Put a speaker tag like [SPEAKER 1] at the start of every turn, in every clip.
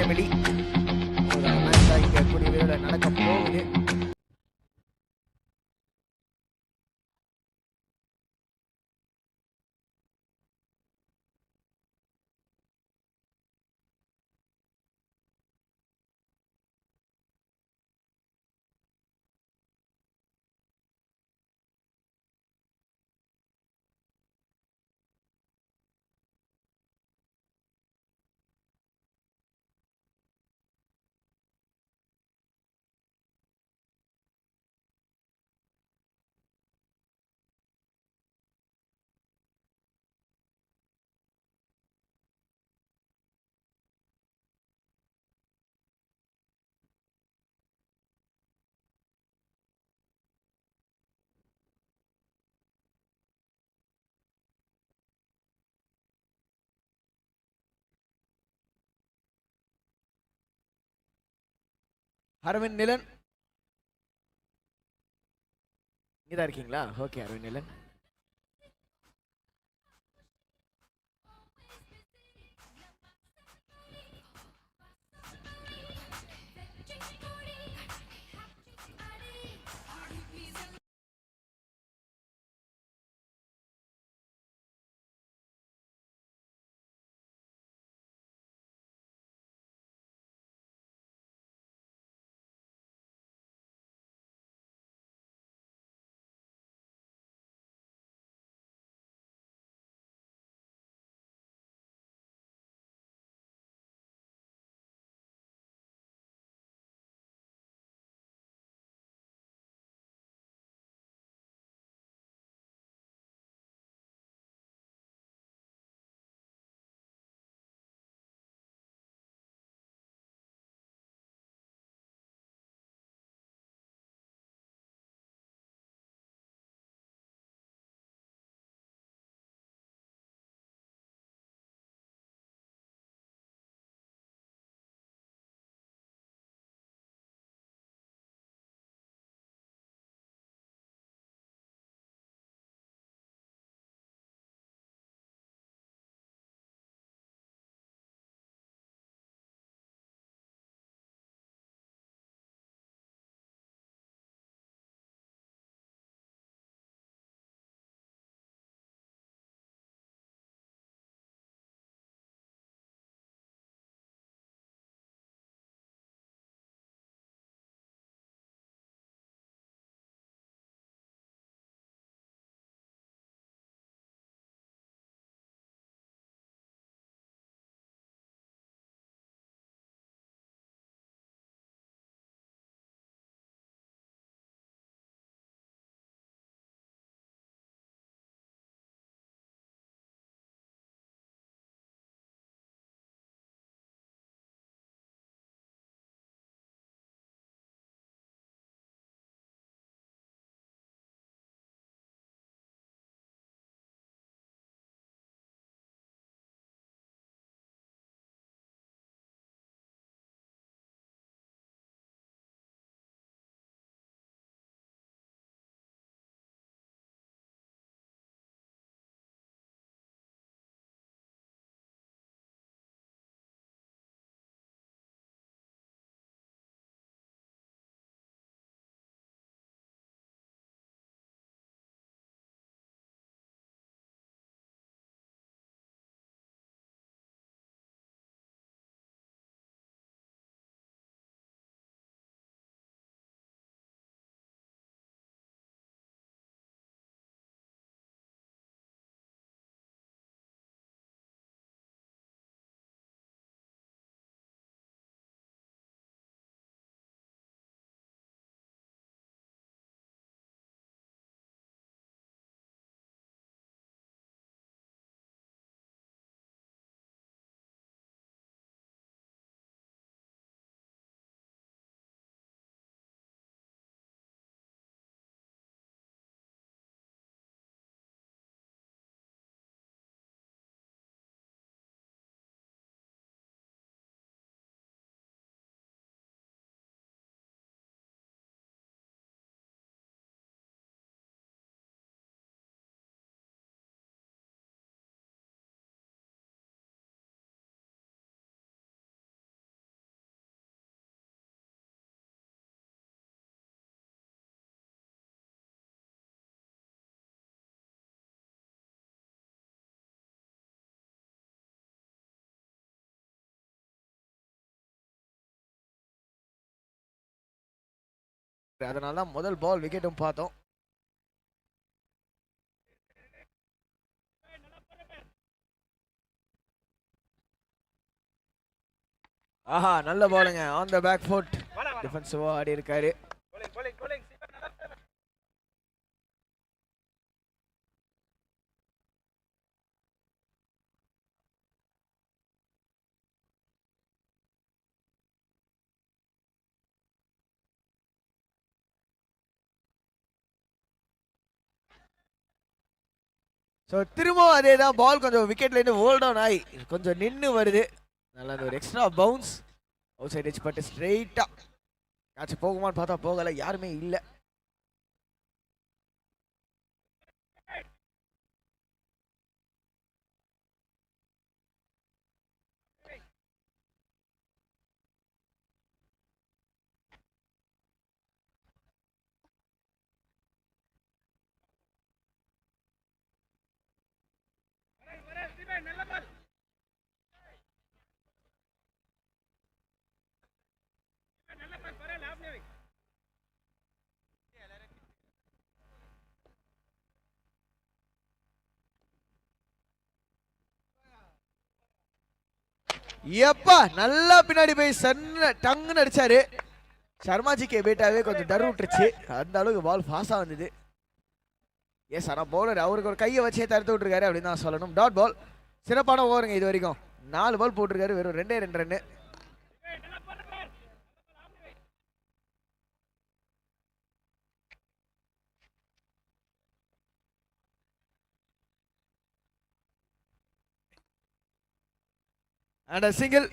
[SPEAKER 1] சின்ன வெளி மேட்ச் தான் இங்கே கூடிய விரைவில் நடக்க போகுது. அரவிந்த் நிலன் இங்கதான் இருக்கீங்களா? ஓகே அரவிந்த் நிலன். அதனால தான் முதல் பால் விக்கெட்டும் பார்த்தோம். ஆஹா, நல்ல பாலுங்க. ஆன் த பேக் ஃபுட் டிஃபென்சிவா ஆடி இருக்காரு. ஸோ திரும்பவும் அதே தான். பால் கொஞ்சம் விக்கெட்லேருந்து ஹோல்ட் ஆன் ஆகி கொஞ்சம் நின்று வருது. நல்லா ஒரு extra bounce outside edge பட்டு ஸ்ட்ரெயிட்டா மேட்ச் போகுமான்னு பார்த்தா போகல, யாருமே இல்லை. எப்பா நல்லா பின்னாடி போய் டங்குன்னு அடிச்சாரு. சர்மாஜிக்கு பேட்டாவே கொஞ்சம் டர் விட்டுருச்சு. அந்த அளவுக்கு பால் ஃபாஸ்டா வந்தது. எஸ், ஆனால் பவுலர் அவருக்கு ஒரு கையை வச்சே தடுத்து விட்டுருக்காரு அப்படின்னு தான் சொல்லணும். Dot ball. சிறப்பான ஓவருங்க இது வரைக்கும். 4 பால் போட்டிருக்காரு, வெறும் 2 ரன்னு. And single.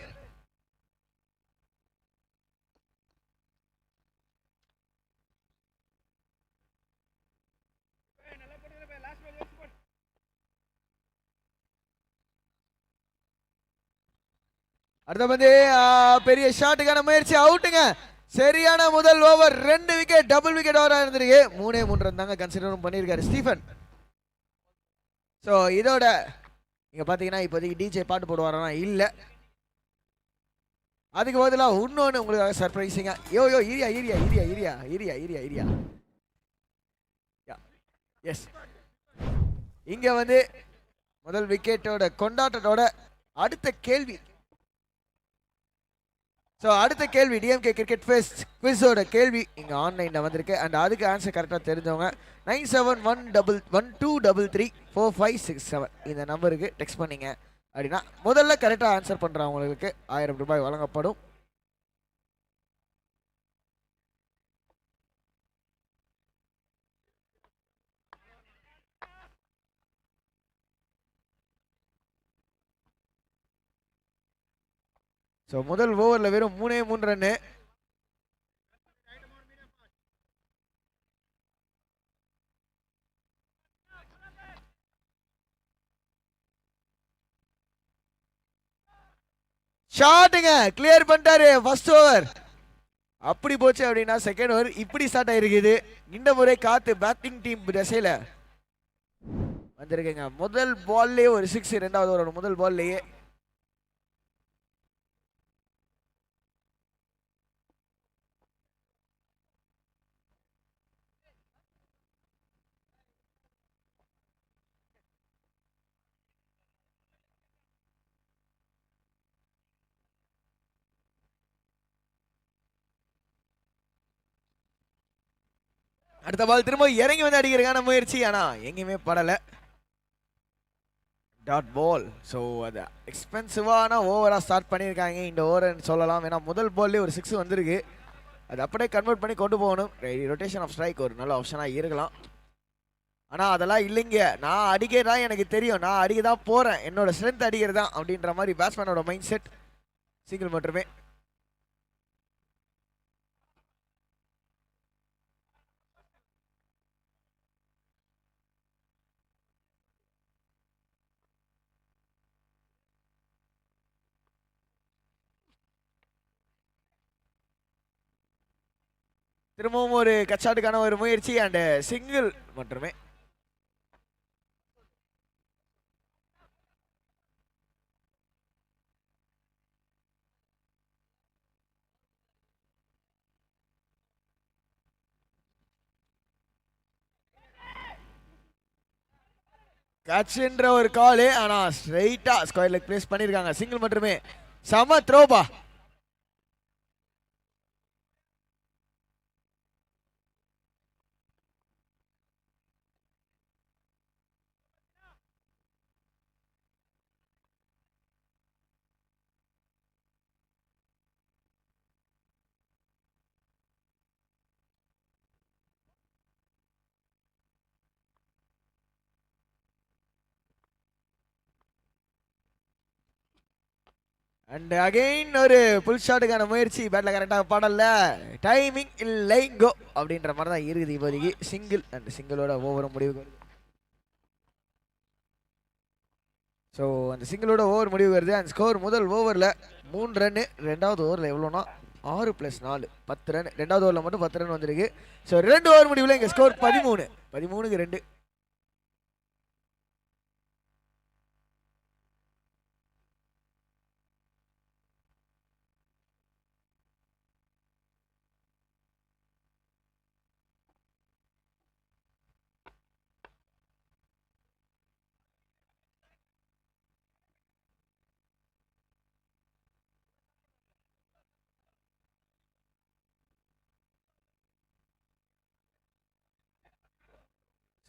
[SPEAKER 1] அடுத்த பந்து பெரிய ஷாட்டுக்கான முயற்சி, அவுட்டுங்க. சரியான முதல் ஓவர், 2 விக்கெட், டபுள் விக்கெட் ஓவரா இருந்திருக்கு. 3 ரன் தாங்க கன்சிடரும் பண்ணியிருக்காரு ஸ்டீஃபன். ஸோ இதோட நீங்க பாத்தீங்கன்னா இப்போதைக்கு டிஜே பாட்டு போடுவாரா இல்ல, அதுக்கு பதிலாக இன்னொன்று உங்களுக்காக சர்ப்ரைசிங்க. யோ இரியா இரியா இரியா இரியா இரியா இரியா இரியா எஸ், இங்க வந்து முதல் விக்கெட்டோட கொண்டாட்டத்தோட அடுத்த கேள்வி. ஸோ அடுத்த கேள்வி டிஎம்கே கிரிக்கெட் ஃபெஸ்ட் குவிஸோட கேள்வி இங்கே ஆன்லைனில் வந்திருக்கு. அண்ட் அதுக்கு ஆன்சர் கரெக்டாக தெரிஞ்சவங்க 9711334567 இந்த நம்பருக்கு டெக்ஸ்ட் பண்ணிங்க அப்படின்னா முதல்ல கரெக்டாக ஆன்சர் பண்ணுறவங்களுக்கு 1000 ரூபாய் வழங்கப்படும். ஸோ முதல் ஓவரில் வெறும் 3 ரன்னு. ஷாட்டுங்க, கிளியர் பண்ணிட்டாரு ஃபர்ஸ்ட் ஓவர். அப்படி போச்சு அப்படின்னா செகண்ட் ஓவர் இப்படி ஸ்டார்ட் ஆயிருக்குது. இந்த முறை காத்து பேட்டிங் டீம் திசையில வந்திருக்குங்க. முதல் பால்லேயே ஒரு 6, 2வது ஓவரோட முதல் பால்லேயே. அடுத்த பால் திரும்ப இறங்கி வந்து அடிக்கிறதுக்கான முயற்சி, ஆனா எங்கேயுமே படல. Dot ball. ஸோ அது எக்ஸ்பென்சிவான ஓவராக ஸ்டார்ட் பண்ணியிருக்காங்க இந்த ஓவர்னு சொல்லலாம். ஏன்னா முதல் பால்லேயே ஒரு 6 வந்திருக்கு. அது அப்படியே கன்வெர்ட் பண்ணி கொண்டு போகணும். ரொட்டேஷன் ஆஃப் ஸ்ட்ரைக் ஒரு நல்ல ஆப்ஷனாக இருக்கலாம். ஆனால் அதெல்லாம் இல்லைங்க. நான் அடிக்கிறதான் எனக்கு தெரியும், நான் அடிக்க தான் போகிறேன், என்னோட ஸ்ட்ரென்த் அடிக்கிறது தான் அப்படின்ற மாதிரி பேட்ஸ்மேனோட மைண்ட் செட். சிங்கிள் மட்டுமே. திரும்பவும் ஒரு கச்சாட்டுக்கான ஒரு முயற்சி அண்ட் சிங்கிள் மட்டுமே. கட்சின்ற ஒரு காலு, ஆனா ஸ்ட்ரைட்டா ஸ்கொயர் லெக் பிளேஸ் பண்ணிருக்காங்க. சிங்கிள் மட்டுமே. சம த்ரோபா. அண்ட் அகைன் ஒரு புல் ஷாட்டுக்கான முயற்சி. பேட்ல கரெக்டாக பாடல. டைமிங் இல்லை கோ அப்படின்ற மாதிரி தான் இருக்குது இப்போதைக்கு. சிங்கிள் அண்ட் சிங்கிளோட ஓவரும் முடிவுக்கு வருது. ஸோ அந்த சிங்கிளோட ஓவர் முடிவு வருது. அண்ட் ஸ்கோர் முதல் ஓவரில் 3 ரன்னு, ரெண்டாவது ஓவரில் எவ்வளோனா 6 + 4 10 ரன். ரெண்டாவது ஓவரில் மட்டும் 10 ரன் வந்திருக்கு. ஸோ 2 ஓவர் முடிவில் இங்கே ஸ்கோர் 13க்கு 2.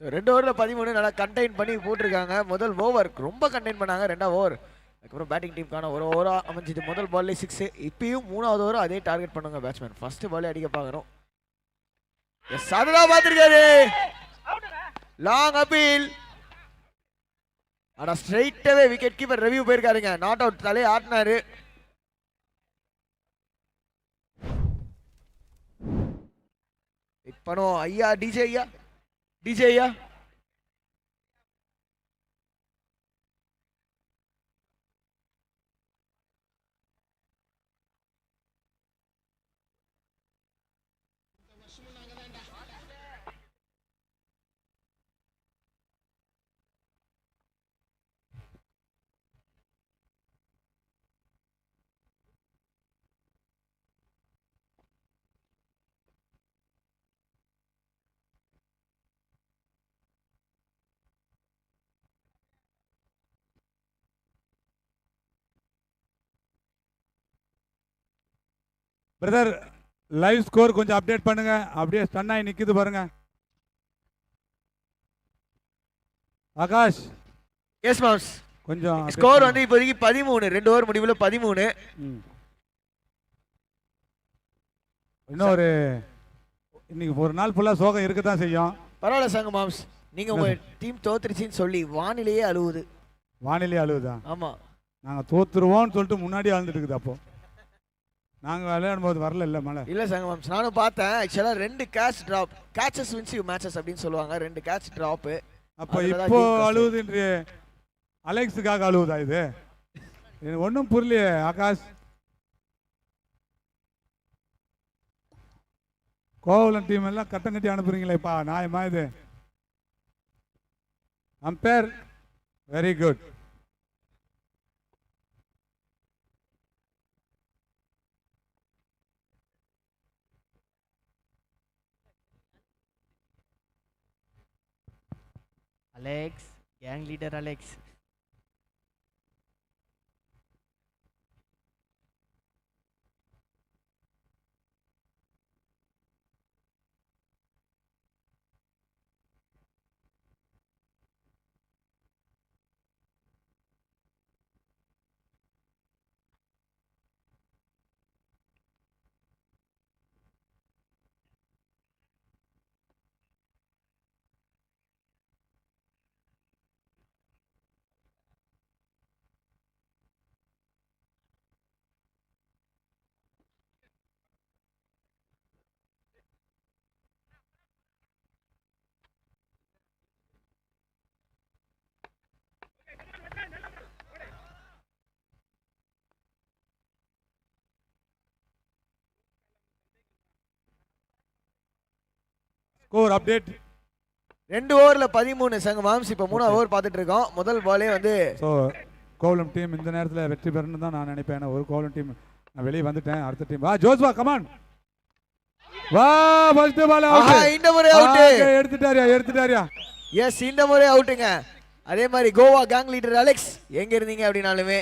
[SPEAKER 1] ஸோ 2 ஓவரில் 13 நல்லா கண்டெயின் பண்ணி போட்டிருக்காங்க. முதல் ஓவர் ரொம்ப கண்டெயின் பண்ணாங்க. 2ஆவது ஓவர் அதுக்கப்புறம் பேட்டிங் டீமுக்கான ஒரு ஓவராக அமைஞ்சிது. முதல் பால்லே 6. இப்பயும் 3ஆவது ஓவர் அதே டார்கெட் பண்ணுங்க பேட்ஸ்மேன். ஃபர்ஸ்ட் பாலே அடிக்க பார்க்கணும். எஸ், அதுதான் பார்த்துருக்காரு. Long appeal. ஆனால் ஸ்ட்ரைட்டாகவே விக்கெட் கீப்பர் ரிவ்யூ போயிருக்காருங்க. Not out. தலையை ஆட்டினாரு. இப்போ ஐயா டிஜே ஐயா டிஜே ஐயா
[SPEAKER 2] பிரதர், லைவ் ஸ்கோர் கொஞ்சம் அப்டேட் பண்ணுங்க. அப்படியே ஸ்டன் ஆகி நிக்குது பாருங்க. ஆகாஷ்.
[SPEAKER 1] எஸ் மாம்ஸ்.
[SPEAKER 2] கொஞ்சம்
[SPEAKER 1] ஸ்கோர் வந்து இப்போதைக்கு 13. 2 ஓவர் முடிவில் 13.
[SPEAKER 2] இன்னும் ஒரு இன்னைக்கு ஒரு நாள் ஃபுல்லா சோகம் இருக்க தான் செய்யும்.
[SPEAKER 1] பரவாயில்ல சங்க மாம்ஸ். நீங்க உங்க டீம் தோத்துருச்சுன்னு சொல்லி வானிலையே அழுவுது.
[SPEAKER 2] வானிலையே அழுவுதா?
[SPEAKER 1] ஆமா.
[SPEAKER 2] நாங்க தோத்துருவோம்னு சொல்லிட்டு முன்னாடி அழுந்துட்டு இருக்குது. அப்போ நாங்க விளையாடும் போது வரல இல்ல மழை.
[SPEAKER 1] இல்ல சங்க மாம்ஸ், நானும் பார்த்தேன். ஆக்சுவலா 2 catch drop, catches wins you matches அப்படின்னு சொல்லுவாங்க. 2 கேட்ச் டிராப்.
[SPEAKER 2] அப்போ இப்போ அழுவுதுன்ற அலெக்ஸுக்காக அழுவுதா இது? எனக்கு ஒன்றும் புரியலையே ஆகாஷ். கோவலன் டீம் எல்லாம் கட்டம் கட்டி அனுப்புறீங்களேப்பா, நியாயமா இது? Ampere very good.
[SPEAKER 1] Alex, gang leader Alex.
[SPEAKER 2] Score update.
[SPEAKER 1] 2 ஓவர்ல 13 சங்க மாம்ஸ். இப்போ 3ஆவது ஓவர் பார்த்துட்டு இருக்கோம். முதல் பாலே வந்து
[SPEAKER 2] ஸோ கோவலம் டீம் இந்த நேரத்தில் வெற்றி பெறணும் தான் நான் நினைப்பேன். ஒரு கோவலம் டீம் நான் வெளியே வந்துட்டேன். அடுத்த டீம் வா ஜோஸ்வா, கமான் வா. First ball out.
[SPEAKER 1] இந்த முறை அவுட்.
[SPEAKER 2] எடுத்துட்டாரியா?
[SPEAKER 1] எஸ், இந்த முறை அவுட்டுங்க. அதே மாதிரி கோவா கேங் லீடர் அலெக்ஸ் எங்க இருந்தீங்க அப்படின்னாலுமே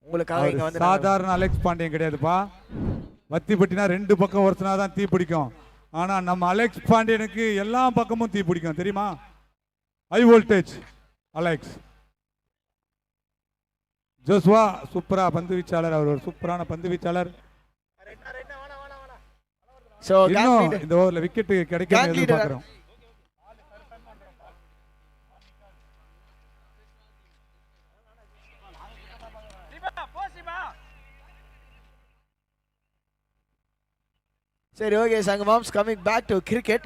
[SPEAKER 1] உங்களுக்காக இங்க
[SPEAKER 2] அவர்
[SPEAKER 1] வந்து
[SPEAKER 2] சாதாரண அலெக்ஸ் பாண்டியன் கிடையாதுப்பா. வத்தி பட்டினா 2 பக்கம் ஒருத்தனாதான் தீ பிடிக்கும். ஆனா நம்ம அலெக்ஸ் பாண்டியனுக்கு எல்லா பக்கமும் தீ பிடிக்கும் தெரியுமா? High voltage Alex. ஜோஸ்வா சூப்பரா பந்து வீச்சாளர், அவர் ஒரு சூப்பரான பந்து வீச்சாளர்.
[SPEAKER 1] சோ
[SPEAKER 2] இன்னும் இந்த ஓவர்ல விக்கெட் கிடைக்கும் எதிர்பார்க்கிறோம்.
[SPEAKER 1] சரி ஓகே சங்கமாம்ஸ் coming back to cricket.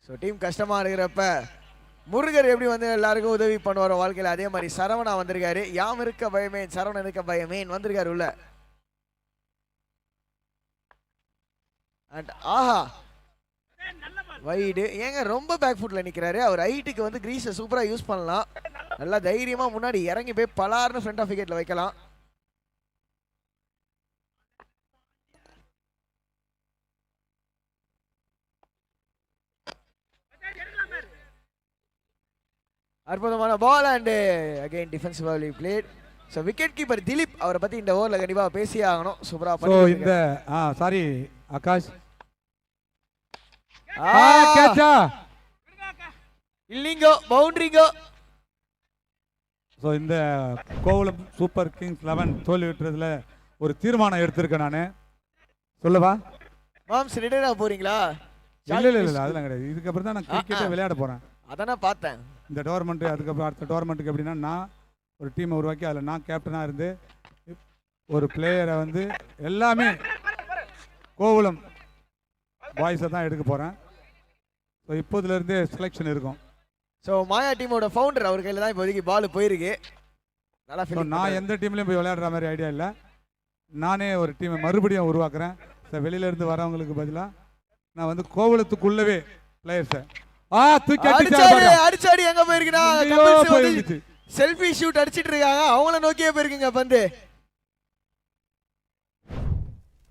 [SPEAKER 1] So team கஷ்டமாக இருக்கிறப்ப முருகர் எப்படி வந்து எல்லாருக்கும் உதவி பண்ணுவார் வாழ்க்கையில், அதே மாதிரி சரவணா வந்திருக்காரு. யாம் இருக்க பயமேன் சரவணன் இருக்க பயமேன் வந்திருக்காரு உள்ள. அண்ட் ஆஹா வைடு ஏங்க ரொம்ப பேக் ஃபுட்ல நிற்கிறாரு. அவர் ஹைட்டுக்கு வந்து கிரீஸை சூப்பராக யூஸ் பண்ணலாம். நல்லா தைரியமாக முன்னாடி இறங்கி போய் பலார்னு ஃப்ரண்ட் ஆஃப் விக்கெட்டில் வைக்கலாம். அற்புதமான ball and again defensively played. So wicket keeper Dileep அவரை பற்றி இந்த ஓவரில் கண்டிப்பாக பேசியே ஆகணும். சூப்பராக
[SPEAKER 2] ஸோ இந்த சாரி ஆகாஷ்
[SPEAKER 1] கேட்சா இல்லிங்கோ பவுண்டரிங்கோ.
[SPEAKER 2] ஸோ இந்த கோவளம் சூப்பர் கிங்ஸ் 11 தோல்வி விட்டுறதுல ஒரு தீர்மானம் எடுத்திருக்கேன் நான். சொல்லவா
[SPEAKER 1] மாம்ஸ் ரிட்டையர் ஆக போறீங்களா?
[SPEAKER 2] இல்லை அதெல்லாம் கிடையாது. இதுக்கப்புறம் தான் நான் கிரிக்கெட்டை விளையாட போகிறேன்.
[SPEAKER 1] அதான் நான் பார்த்தேன்
[SPEAKER 2] இந்த டோர்மெண்ட்டு. அதுக்கப்புறம் அடுத்த டோர்மெண்ட்டுக்கு எப்படின்னா நான் ஒரு டீமை உருவாக்கி அதில் நான் கேப்டனாக இருந்து ஒரு பிளேயரை வந்து எல்லாமே கோவளம் பாய்ஸை தான் எடுக்க போகிறேன். ஸோ இப்போதுலேருந்தே செலெக்ஷன் இருக்கும்.
[SPEAKER 1] ஸோ மாயா டீமோட ஃபவுண்டர் அவர் கையில் தான் இப்போதைக்கு பால் போயிருக்கு. நல்லா
[SPEAKER 2] நான் எந்த டீம்லேயும் போய் விளையாடுற மாதிரி ஐடியா இல்லை. நானே ஒரு டீமை மறுபடியும் உருவாக்குறேன். ஸோ வெளியிலேருந்து வரவங்களுக்கு பதிலாக நான் வந்து கோவளத்துக்குள்ளவே பிளேயர்ஸை
[SPEAKER 1] அடிச்சாடி எங்க போயிருக்குன்னா செல்ஃபி ஷூட் அடிச்சிட்டு இருக்காங்க. அவங்கள நோக்கியே போயிருக்குங்க பந்து.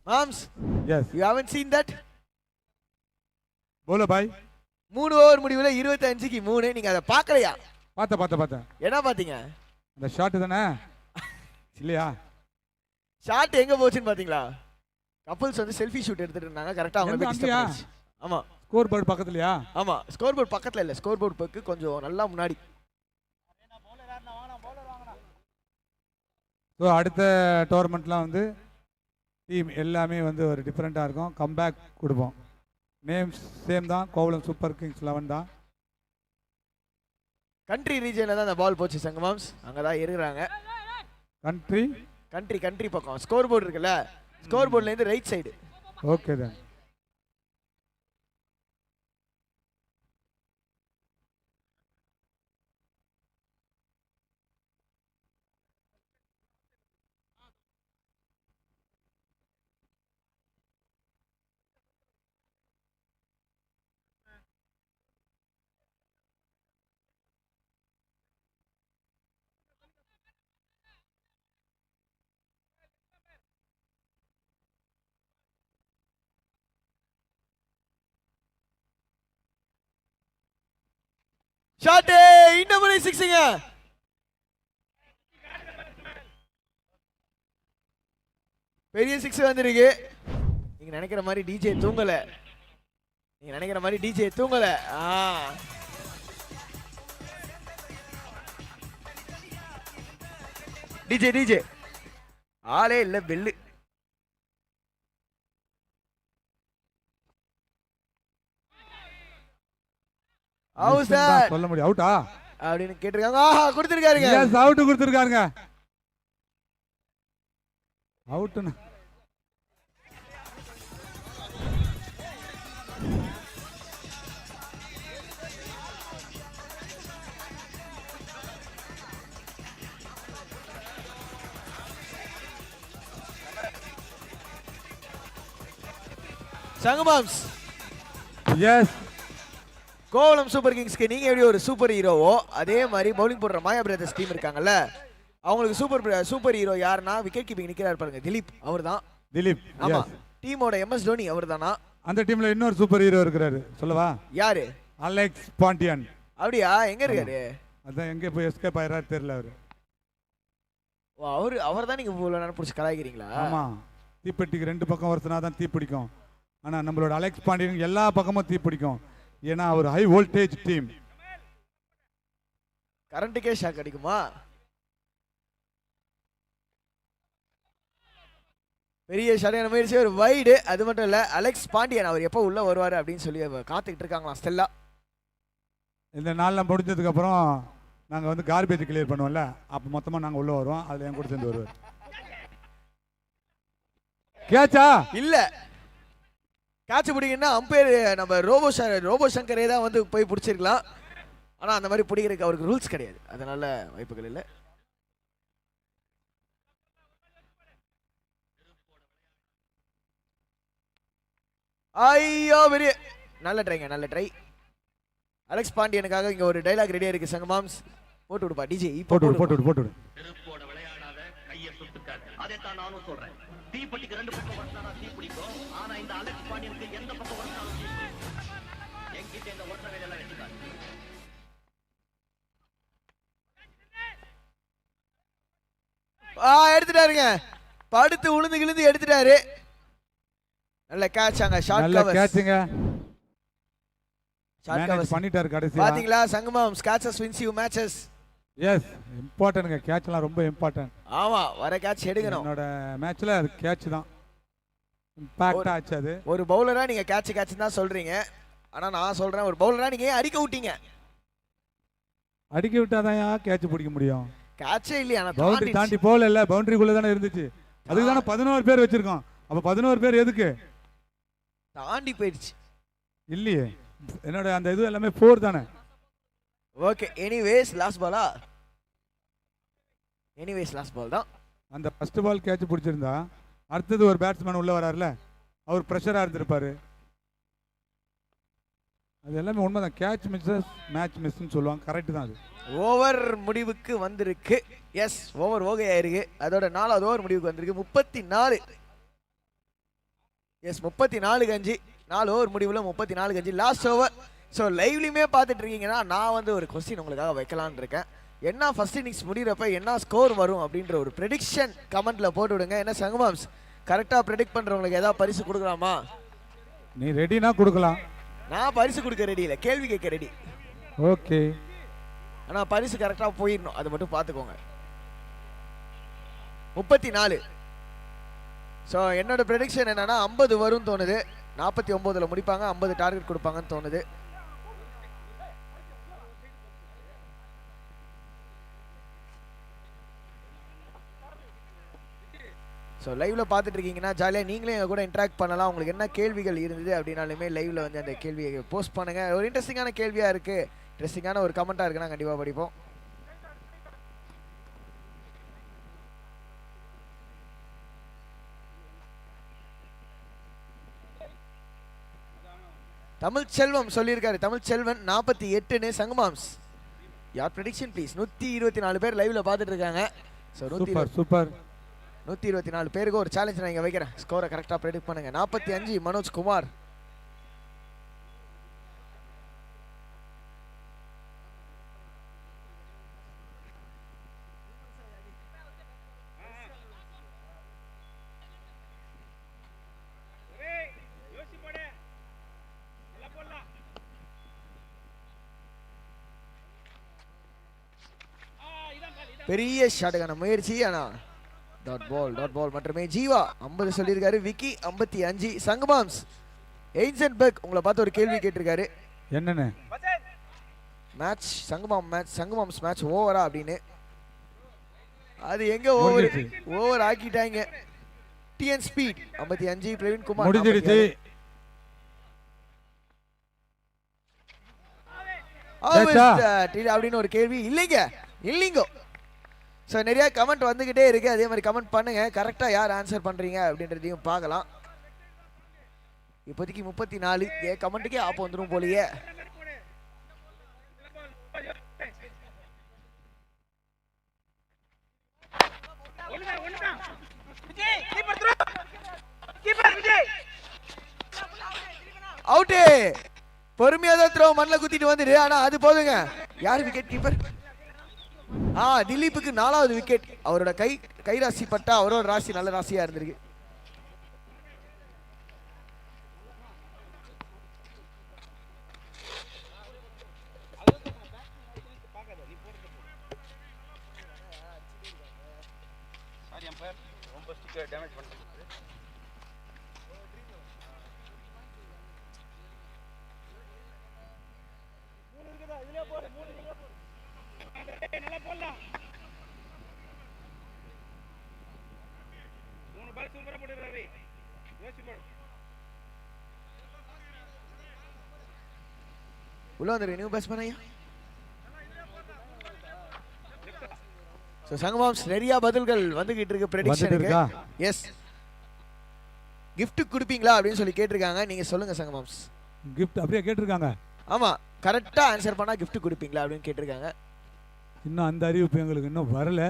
[SPEAKER 1] மாம்ஸ்
[SPEAKER 2] yes
[SPEAKER 1] you haven't seen that.
[SPEAKER 2] போல பாய்
[SPEAKER 1] 3 ஓவர் முடிவுல 25க்கு 3. நீங்க அதை பார்க்கலையா?
[SPEAKER 2] பார்த்தேன்.
[SPEAKER 1] என்ன பாத்தீங்க?
[SPEAKER 2] அந்த ஷாட் தானே இல்லையா?
[SPEAKER 1] ஷாட் எங்க போச்சுன்னு பாத்தீங்களா? கப்புள்ஸ் வந்து செல்ஃபி ஷூட் எடுத்துட்டு இருந்தாங்க. கரெக்டா அவங்க ஆமா
[SPEAKER 2] ஸ்கோர் போர்டு பக்கத்துலயா?
[SPEAKER 1] ஆமா ஸ்கோர் போர்டு பக்கத்துல இல்ல, ஸ்கோர் போர்டு பக்கு கொஞ்சம் நல்லா முன்னாடி.
[SPEAKER 2] ஸோ அடுத்த டோர்னமெண்ட்லாம் வந்து டீம் எல்லாமே வந்து ஒரு டிஃப்ரெண்ட்டாக இருக்கும். கம்பேக் கொடுப்போம். நேம் சேம் தான், கோவளம் சூப்பர் கிங்ஸ் 11 தான்.
[SPEAKER 1] கண்ட்ரி ரீஜனில் தான் அந்த பால் போச்சு சங்கமாம்ஸ். அங்கே தான் இருக்கிறாங்க. கண்ட்ரி பக்கம் ஸ்கோர் போர்டு இருக்குல்ல, ஸ்கோர் போர்ட்லேருந்து ரைட் சைடு.
[SPEAKER 2] ஓகே தான்.
[SPEAKER 1] ஷாட் இன்னும் 6ங்க. பெரிய 6 வந்திருக்கு. நீங்க நினைக்கிற மாதிரி டிஜே தூங்கல. டிஜே ஆளே இல்ல பெல்லு.
[SPEAKER 2] சொல்ல முடியும் அவுட்டா
[SPEAKER 1] அப்படின்னு கேட்டிருக்காங்க. ஆஹா கொடுத்திருக்காருங்க.
[SPEAKER 2] எஸ் அவுட் கொடுத்திருக்காருங்க. அவுட்னா
[SPEAKER 1] சங்கமாம்ஸ்
[SPEAKER 2] எஸ்.
[SPEAKER 1] கோவளம் சூப்பர் கிங்ஸ்க்கு நீங்க எப்படி ஒரு சூப்பர் ஹீரோவோ அதே மாதிரி பவுலிங் போடுற மாயா பிரதர்ஸ் டீம் இருக்காங்கல்ல, அவங்களுக்கு சூப்பர் ஹீரோ யாருன்னா விக்கெட் கீப்பிங் நிக்கிறாரு பாருங்க, திலீப். அவர்தான்
[SPEAKER 2] திலீப்.
[SPEAKER 1] ஆமா. டீமோட எம்எஸ் தோனி அவர்தானா?
[SPEAKER 2] அந்த டீம்ல இன்னொரு சூப்பர் ஹீரோ இருக்கிறாரு, சொல்லவா?
[SPEAKER 1] யாரு?
[SPEAKER 2] அலெக்ஸ் பாண்டியன்.
[SPEAKER 1] அப்படியா? எங்க இருக்காரு?
[SPEAKER 2] அதான் எங்க போய் எஸ்கேப் ஆயிராரு தெரியல அவரு.
[SPEAKER 1] அவர்தான் நீங்க இவ்வளவு நேரம் பிடிச்சி கலாய்க்கிறீங்களா?
[SPEAKER 2] ஆமா, தீப்பெட்டிக்கு 2 பக்கம் வருஷனா தான் தீ பிடிக்கும். ஆனா நம்மளோட அலெக்ஸ் பாண்டியன் எல்லா பக்கமும் தீ பிடிக்கும். ஏன்னா அவர் ஹை வோல்டேஜ் டீம்.
[SPEAKER 1] கரண்ட்டுக்கே ஷாக் அடிக்குமா? பெரிய சரியான முயற்சி, ஒரு வைடு. அது மட்டும் இல்ல, அலெக்ஸ் பாண்டியன் அவர் எப்போ உள்ள வருவாரு அப்படின்னு சொல்லி காத்துக்கிட்டு இருக்காங்களாம் ஸ்டெல்லா.
[SPEAKER 2] இந்த நாள்லாம் முடிஞ்சதுக்கு அப்புறம் நாங்க வந்து கார்பேஜ் கிளியர் பண்ணுவோம்ல, அப்ப மொத்தமா நாங்க உள்ள வருவோம். அதுல என் கூட சேர்ந்து வருவார். கேட்சா
[SPEAKER 1] இல்ல, கேட்ச் பிடிக்கணும்னா அம்பையர் நம்ம ரோபோ சங்கரே தான் வந்து போய் பிடிச்சிருக்கலாம். ஆனா அந்த மாதிரி பிடிக்கிறதுக்கு அவருக்கு ரூல்ஸ் கிடையாது, அதனால வாய்ப்புகள் இல்லை. ஐயோ பெரிய நல்ல ட்ரைங்க, நல்ல ட்ரை. அலெக்ஸ் பாண்டியனுக்காக இங்க ஒரு டைலாக் ரெடியா இருக்கு. சங்கமாம்ஸ் போட்டு விடுப்பா டிஜே.
[SPEAKER 2] போட்டு விடு.
[SPEAKER 3] நெருப்போட விளையாடாத, கையை சுட்டுக்காத. அதைத்தான் நானும் சொல்றேன். தீப்பெட்டிக்கு 2 பக்கம் வரணும் தீ பிடிக்கும். ஆனா இந்த அலெக்ஸ் பாண்டியனுக்கு எந்த பக்கம் வரணும் தீ பிடிக்கும். என்கிட்ட இந்த ஒற்றை வேலையெல்லாம் வச்சுக்காது.
[SPEAKER 1] எடுத்துட்டாருங்க, படுத்து உளுந்து கிழுந்து எடுத்துட்டாரு. நல்ல கேட்ச், அங்க ஷார்ட்
[SPEAKER 2] நல்ல
[SPEAKER 1] கவர்.
[SPEAKER 2] கேட்ச்ங்க.
[SPEAKER 1] ஷார்ட் கவர்
[SPEAKER 2] பண்ணிட்டாரு கடைசியா.
[SPEAKER 1] பாத்தீங்களா? சங்கமாம்ஸ் catches wins you matches.
[SPEAKER 2] Yes, இம்பார்ட்டன்ட்ங்க. கேட்ச்லாம் ரொம்ப இம்பார்ட்டன்ட்.
[SPEAKER 1] ஆமா, வர கேட்ச் எடுக்கணும்.
[SPEAKER 2] என்னோட மேட்ச்ல அது கேட்ச் தான் இம்பாக்ட் ஆச்சு. அது
[SPEAKER 1] ஒரு பவுலரா நீங்க கேட்ச் தான் சொல்றீங்க. ஆனா நான் சொல்றேன், ஒரு பவுலரா நீங்க ஏன் அடிக்க விட்டீங்க?
[SPEAKER 2] அடிக்க விட்டாதான் கேட்ச் பிடிக்க முடியும்.
[SPEAKER 1] கேட்சே இல்லையா? ஆனா
[SPEAKER 2] பவுண்டரி தாண்டி போகல, இல்ல பவுண்டரிக்குள்ள தானே இருந்துச்சு. அதுக்கு தானே 11 பேர் வச்சிருக்கோம். அப்ப 11 பேர் எதுக்கு?
[SPEAKER 1] தாண்டி போயிடுச்சு
[SPEAKER 2] இல்லையே. என்னோட அந்த இது எல்லாமே 4 தானே.
[SPEAKER 1] ஓகே, எனிவேஸ் லாஸ்ட் பாலா? எனிவேஸ் லாஸ்ட் பால் தான்.
[SPEAKER 2] அந்த ஃபர்ஸ்ட் பால் கேட்ச் பிடிச்சிருந்தா அடுத்தது ஒரு பேட்ஸ்மேன் உள்ள வராருல, அவர் பிரஷரா இருந்திருப்பாரு. அது எல்லாமே உண்மைதான். கேட்ச் மிஸ்ஸஸ் மேட்ச் மிஸ்ன்னு சொல்லுவாங்க. கரெக்ட் தான். அது
[SPEAKER 1] ஓவர் முடிவுக்கு வந்திருக்கு. எஸ், ஓவர் ஓகையாயிருக்கு. அதோட 4வது ஓவர் முடிவுக்கு வந்திருக்கு. 34. எஸ், 34 கஞ்சி. 4 ஓவர் முடிவில் 34 கஞ்சி. Last over. ஸோ லைவ்லையுமே பார்த்துட்டு இருக்கீங்கன்னா நான் வந்து ஒரு கொஸ்டின் உங்களுக்காக வைக்கலான்னு இருக்கேன். என்ன ஃபர்ஸ்ட் இன்னிங்ஸ் முடிகிறப்ப என்ன ஸ்கோர் வரும் அப்படின்ற ஒரு ப்ரெடிக்ஷன் கமெண்ட்ல போட்டு விடுங்க. என்ன சங்கமாம்ஸ், கரெக்டாக ப்ரெடிக்ட் பண்ணுறவங்களுக்கு ஏதாவது பரிசு கொடுக்கலாமா?
[SPEAKER 2] நீ ரெடினா கொடுக்கலாம்.
[SPEAKER 1] நான் பரிசு கொடுக்க ரெடி இல்லை, கேள்வி கேட்க ரெடி.
[SPEAKER 2] ஓகே,
[SPEAKER 1] ஆனால் பரிசு கரெக்டாக போயிடணும், அது மட்டும் பார்த்துக்கோங்க. 34. ஸோ என்னோட ப்ரெடிக்ஷன் என்னன்னா 50 வரும்னு தோணுது. 49ல் முடிப்பாங்க, 50 டார்கெட் கொடுப்பாங்கன்னு தோணுது. ஸோ லைவ்ல பார்த்துட்டு இருக்கீங்கன்னா ஜாலியாக நீங்களே எங்கள் கூட இன்ட்ராக்ட் பண்ணலாம். உங்களுக்கு என்ன கேள்விகள் இருந்தது அப்படின்னாலுமே லைவ்ல வந்து அந்த கேள்வியை போஸ்ட் பண்ணுங்க. ஒரு இன்ட்ரெஸ்டிங்கான கேள்வியாக இருக்கு, இன்ட்ரெஸ்டிங்கான ஒரு கமெண்ட்டாக இருக்குன்னா கண்டிப்பாக படிப்போம். தமிழ் செல்வம் சொல்லியிருக்காரு. தமிழ் செல்வன் 48ன்னு. சங்கமாம்ஸ் யார் ப்ரெடிக்ஷன் ப்ளீஸ்? 124 பேர் லைவ்ல பார்த்துட்டு இருக்காங்க. ஸோ
[SPEAKER 2] சூப்பர்
[SPEAKER 1] 124 பேருக்கு ஒரு சேலஞ்ச் நான் இங்கே வைக்கிறேன். ஸ்கோரை கரெக்டாக ப்ரெடிக்ட் பண்ணுங்க. 45 மனோஜ் குமார். பெரிய ஷாட்டுக்கான முயற்சி, ஆனா டாட் பால் மட்டுமே. ஜீவா 50 சொல்லியிருக்காரு. விக்கி 55. சங்கமாம்ஸ் எய்சன்பர்க் உங்களை பார்த்து ஒரு கேள்வி கேட்டிருக்காரு.
[SPEAKER 2] என்னன்னு?
[SPEAKER 1] மேட்ச் சங்கமாம்ஸ் மேட்ச் ஓவரா அப்படின்னு. அது எங்க ஓவர் ஆக்கிட்டாங்க. TN speed 55. பிரவீன் குமார்
[SPEAKER 2] முடிஞ்சிடுச்சு.
[SPEAKER 1] அப்படின்னு ஒரு கேள்வி. இல்லைங்க. ஸோ நிறைய கமெண்ட் வந்துகிட்டே இருக்கு, அதே மாதிரி கமெண்ட் பண்ணுங்க. கரெக்டாக யார் ஆன்சர் பண்றீங்க அப்படின்றதையும் பார்க்கலாம். இப்போதைக்கு 34. கமெண்ட்டுக்கே ஆப் வந்துடும் போலியே. அவுட்டு. பொறுமையா தான் த்ரோ மண்ணில் குத்திட்டு வந்துடு. ஆனா அது போதுங்க. யார் விக்கெட் கீப்பர்? திலீப்புக்கு 4வது விக்கெட். அவரோட கை ராசி பட்டா அவரோட ராசி நல்ல ராசியா இருந்திருக்கு. உள்ள வந்துரு நியூ பேட்ஸ்மேன் ஐயா. சங்கமாம்ஸ் நிறைய பதில்கள் வந்துகிட்டு இருக்கு ப்ரெடிக்ஷனுக்கு. எஸ், gift கொடுப்பீங்களா அப்படின்னு சொல்லி கேட்டிருக்காங்க. நீங்க சொல்லுங்க சங்கமாம்ஸ்.
[SPEAKER 2] gift அப்படியே கேட்டிருக்காங்க.
[SPEAKER 1] ஆமா, கரெக்டா ஆன்சர் பண்ணா gift கொடுப்பீங்களா அப்படின்னு கேட்டிருக்காங்க.
[SPEAKER 2] இன்னும் அந்த அறிவிப்பு எங்களுக்கு இன்னும் வரல.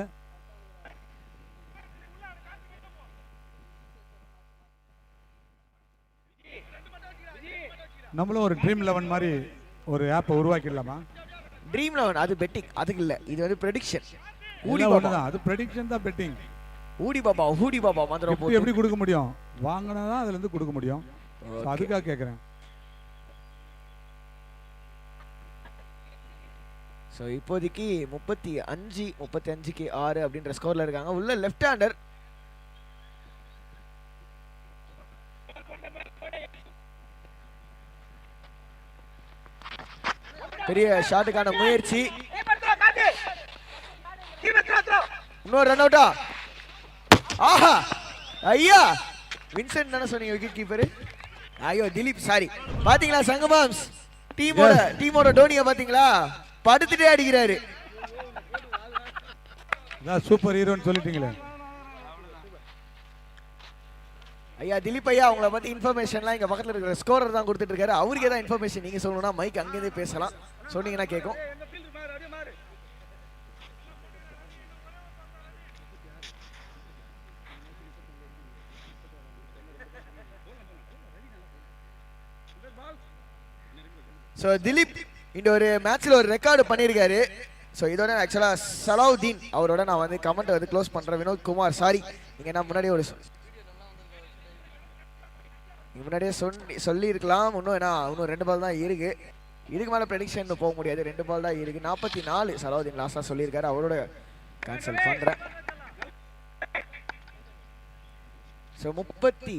[SPEAKER 2] நம்மளும் ஒரு ட்ரீம் 11 மாதிரி ஒரு ஆப்பை உருவாக்கிடலாமா?
[SPEAKER 1] ட்ரீம் 11 அது பெட்டிங், அதுக்கு இல்ல, இது வந்து ப்ரெடிக்ஷன்.
[SPEAKER 2] ஊடி பாபா தான், அது ப்ரெடிக்ஷன் தான் பெட்டிங். ஊடி பாபா மந்திரம் போட்டு எப்படி கொடுக்க முடியும்? வாங்குனா தான் அதுல இருந்து கொடுக்க முடியும். அதுக்காக கேக்குறேன்.
[SPEAKER 1] சோ இப்போதைக்கு 35க்கு 6 அப்படின்ற ஸ்கோர்ல இருக்காங்க. உள்ள லெஃப்ட் ஹேண்டர் பெரிய ஷாட்டுக்கான முயற்சி. இன்னொரு ரன் அவுட்டா? ஆஹா, ஐயா வின்சென்ட் தானே சொன்னீங்க விக்கெட் கீப்பர்? ஐயோ திலீப், சாரி. பாத்தீங்களா சங்கமாம்ஸ், டீமோட டோனியை பாத்தீங்களா? படுத்துட்டே அடிக்கிறாரு.
[SPEAKER 2] சூப்பர் ஹீரோன்னு சொல்லிட்டீங்களே
[SPEAKER 1] ஐயா. திலீப் ஐயா, உங்களை பத்தி இன்ஃபர்மேஷன்லாம் இங்க பக்கத்துல இருக்கிற ஸ்கோரர் தான் கொடுத்துட்டு இருக்காரு. அவருக்கு ஏதாவது இன்ஃபர்மேஷன் நீங்க சொல்லணும்னா மைக் அங்கேயே பேசலாம், சொன்னீங்கன்னா கேட்கும். ஸோ திலீப் இந்த ஒரு மேட்ச்ல ஒரு ரெக்கார்டு பண்ணியிருக்காரு. ஸோ இதோட ஆக்சுவலாக சலாவுதீன் அவரோட நான் வந்து கமெண்ட் வந்து க்ளோஸ் பண்ணுறேன். வினோத் குமார், சாரி, நீங்கள் நான் முன்னாடியே முன்னாடியே சொல்லியிருக்கலாம். இன்னும் 2 பால் தான் இருக்கு. இதுக்கு மேலே ப்ரெடிக்ஷன் போக முடியாது. 2 பால் தான் இருக்கு. 44 சலாவுதீன் லாஸ்டாக சொல்லியிருக்காரு. அவரோட கேன்சல் பண்ணுறேன். ஸோ 30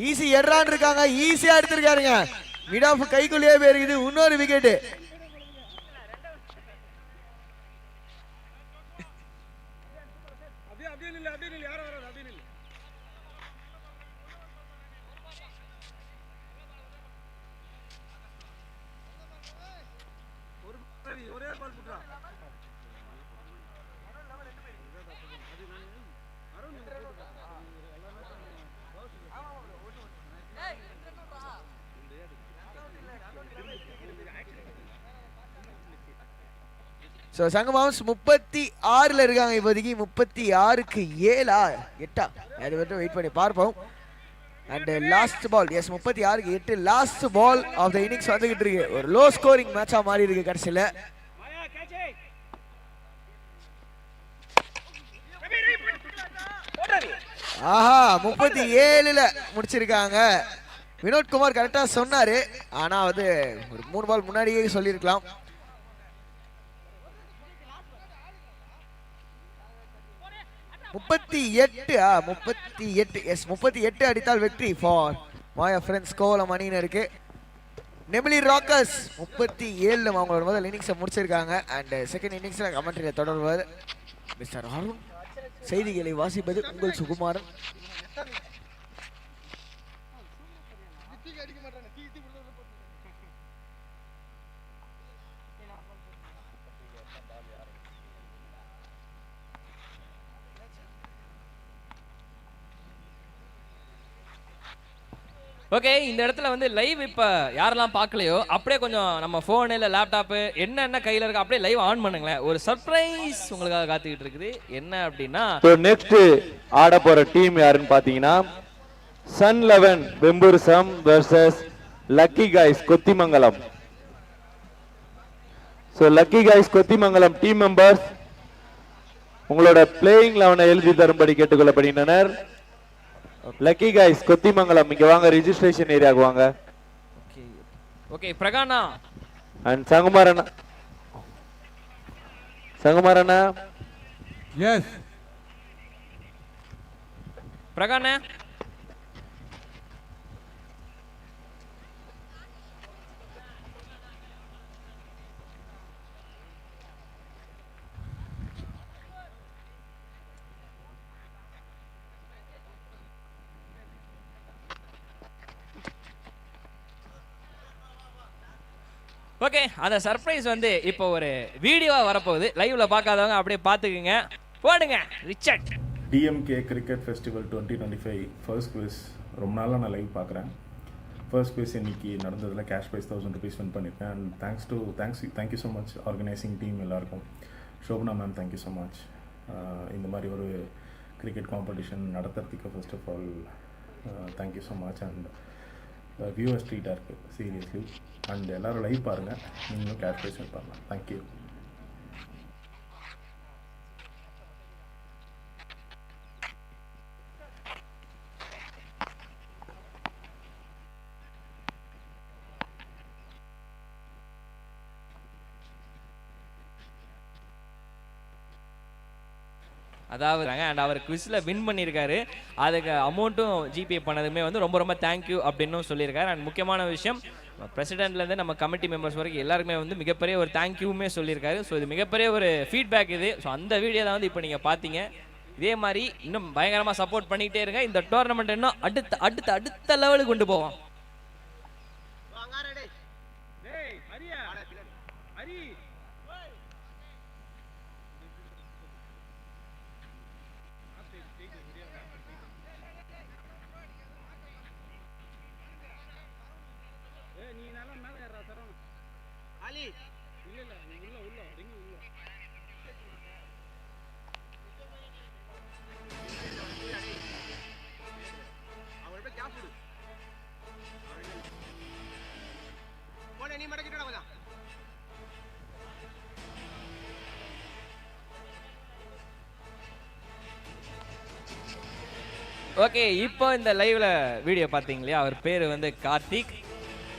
[SPEAKER 1] ஈஸி எட்ரான் இருக்காங்க. ஈஸியா எடுத்திருக்காருங்க. மிட் ஆஃப் கைக்குள்ளேயே போயிருக்குது. இன்னொரு விக்கெட். ஸோ சங்கமாம்ஸ் 36ல இருக்காங்க இப்போதைக்கு. 36க்கு 7ஆ 8ஆ அது வரைக்கும் வெயிட் பண்ணி பார்ப்போம். அண்ட் லாஸ்ட் பால், எஸ் 36க்கு 8 last ball of the innings வந்துகிட்டு இருக்கு. ஒரு லோ ஸ்கோரிங் மேட்சா மாறி இருக்கு கடைசியில். ஆஹா, 37ல முடிச்சிருக்காங்க. வினோத் குமார் கரெக்டா சொன்னாரு, ஆனா வந்து ஒரு 3 பால் முன்னாடியே சொல்லியிருக்கலாம். 38 எஸ் 38 அடித்தால் வெற்றி ஃபார் மாயா ஃப்ரெண்ட்ஸ் கோவலம் அணியினருக்கு. நெமிலி ராக்கர்ஸ் 37 அவங்களோட முதல் இன்னிங்ஸை முடிச்சிருக்காங்க. அண்ட் செகண்ட் இன்னிங்ஸ்ல கமெண்ட்ரியில் தொடர்வது மிஸ்டர் அருண். செய்திகளை வாசிப்பது உங்கள் சுகுமாரன்.
[SPEAKER 4] ஓகே, இந்த இடத்துல வந்து லைவ் இப்போ யாரெல்லாம் பார்க்கலையோ அப்படியே கொஞ்சம் நம்ம ஃபோனு இல்லை லேப்டாப்பு என்னென்ன கையில் இருக்கு அப்படியே லைவ் ஆன் பண்ணுங்களேன். ஒரு சர்ப்ரைஸ் உங்களுக்காக காத்துக்கிட்டு இருக்குது. என்ன அப்படின்னா
[SPEAKER 5] நெக்ஸ்ட் ஆட போற டீம் யாருன்னு பாத்தீங்கன்னா சன் 11 வெம்பூர்சம் versus lucky guys Kothimangalam. Lucky guys Kothimangalam team members உங்களோட பிளேயிங் 11 எழுதி தரும்படி கேட்டுக்கொள்ளப்படுகின்றனர். லக்கி காய்ஸ் கொத்திமங்கலம் இங்க வாங்க, ரெஜிஸ்ட்ரேஷன் ஏரியாக்கு வாங்க.
[SPEAKER 4] ஓகே பிரகானா
[SPEAKER 5] அண்ட் சங்குமாரண்ணா
[SPEAKER 2] எஸ்
[SPEAKER 4] பிரகானா ஓகே, அந்த சர்ப்ரைஸ் வந்து இப்போ ஒரு வீடியோவா வரப்போகுது. லைவ்ல பார்க்காதவங்க அப்படியே பார்த்துக்குங்க. போடுங்க Richard.
[SPEAKER 6] DMK cricket festival 2025 first quiz. ரொம்ப நாளாக நான் லைவ் பார்க்குறேன். ஃபர்ஸ்ட் குவிஸ் இன்னைக்கு நடந்ததில் கேஷ் ப்ரைஸ் 1000 rupees வின் பண்ணியிருக்கேன். And thank you so much organising team எல்லாருக்கும். Shobana ma'am thank you so much. இந்த மாதிரி ஒரு கிரிக்கெட் காம்படிஷன் நடத்துறதுக்கு first of all thank you so much. And viewers ட்ரீட்டாக இருக்குது சீரியஸ்லி. அண்ட் எல்லோரும் லைவ் பாருங்கள், நீங்களும் கேஷ் ப்ரைஸ் வின் பண்ணலாம். தேங்க்யூ.
[SPEAKER 4] அதாவது அண்ட் அவர் குவிஸில் வின் பண்ணியிருக்காரு. அதுக்கு அமௌண்ட்டும் ஜிபே பண்ணதுமே வந்து ரொம்ப ரொம்ப தேங்க்யூ அப்படின்னு சொல்லியிருக்காரு. அண்ட் முக்கியமான விஷயம், பிரசிடென்ட்லேருந்து நம்ம கமிட்டி மெம்பர்ஸ் வரைக்கும் எல்லாருக்குமே வந்து மிகப்பெரிய ஒரு தேங்க்யூமே சொல்லியிருக்காரு. ஸோ இது மிகப்பெரிய ஒரு ஃபீட்பேக் இது. ஸோ அந்த வீடியோ தான் வந்து இப்போ நீங்கள் பார்த்தீங்க. இதே மாதிரி இன்னும் பயங்கரமாக சப்போர்ட் பண்ணிக்கிட்டே இருங்க. இந்த டோர்னமெண்ட் இன்னும் அடுத்த அடுத்த அடுத்த லெவலுக்கு கொண்டு போவோம். ஓகே, இப்போ இந்த லைவ்ல வீடியோ பார்த்தீங்க இல்லையா, அவர் பேர் வந்து கார்த்திக்.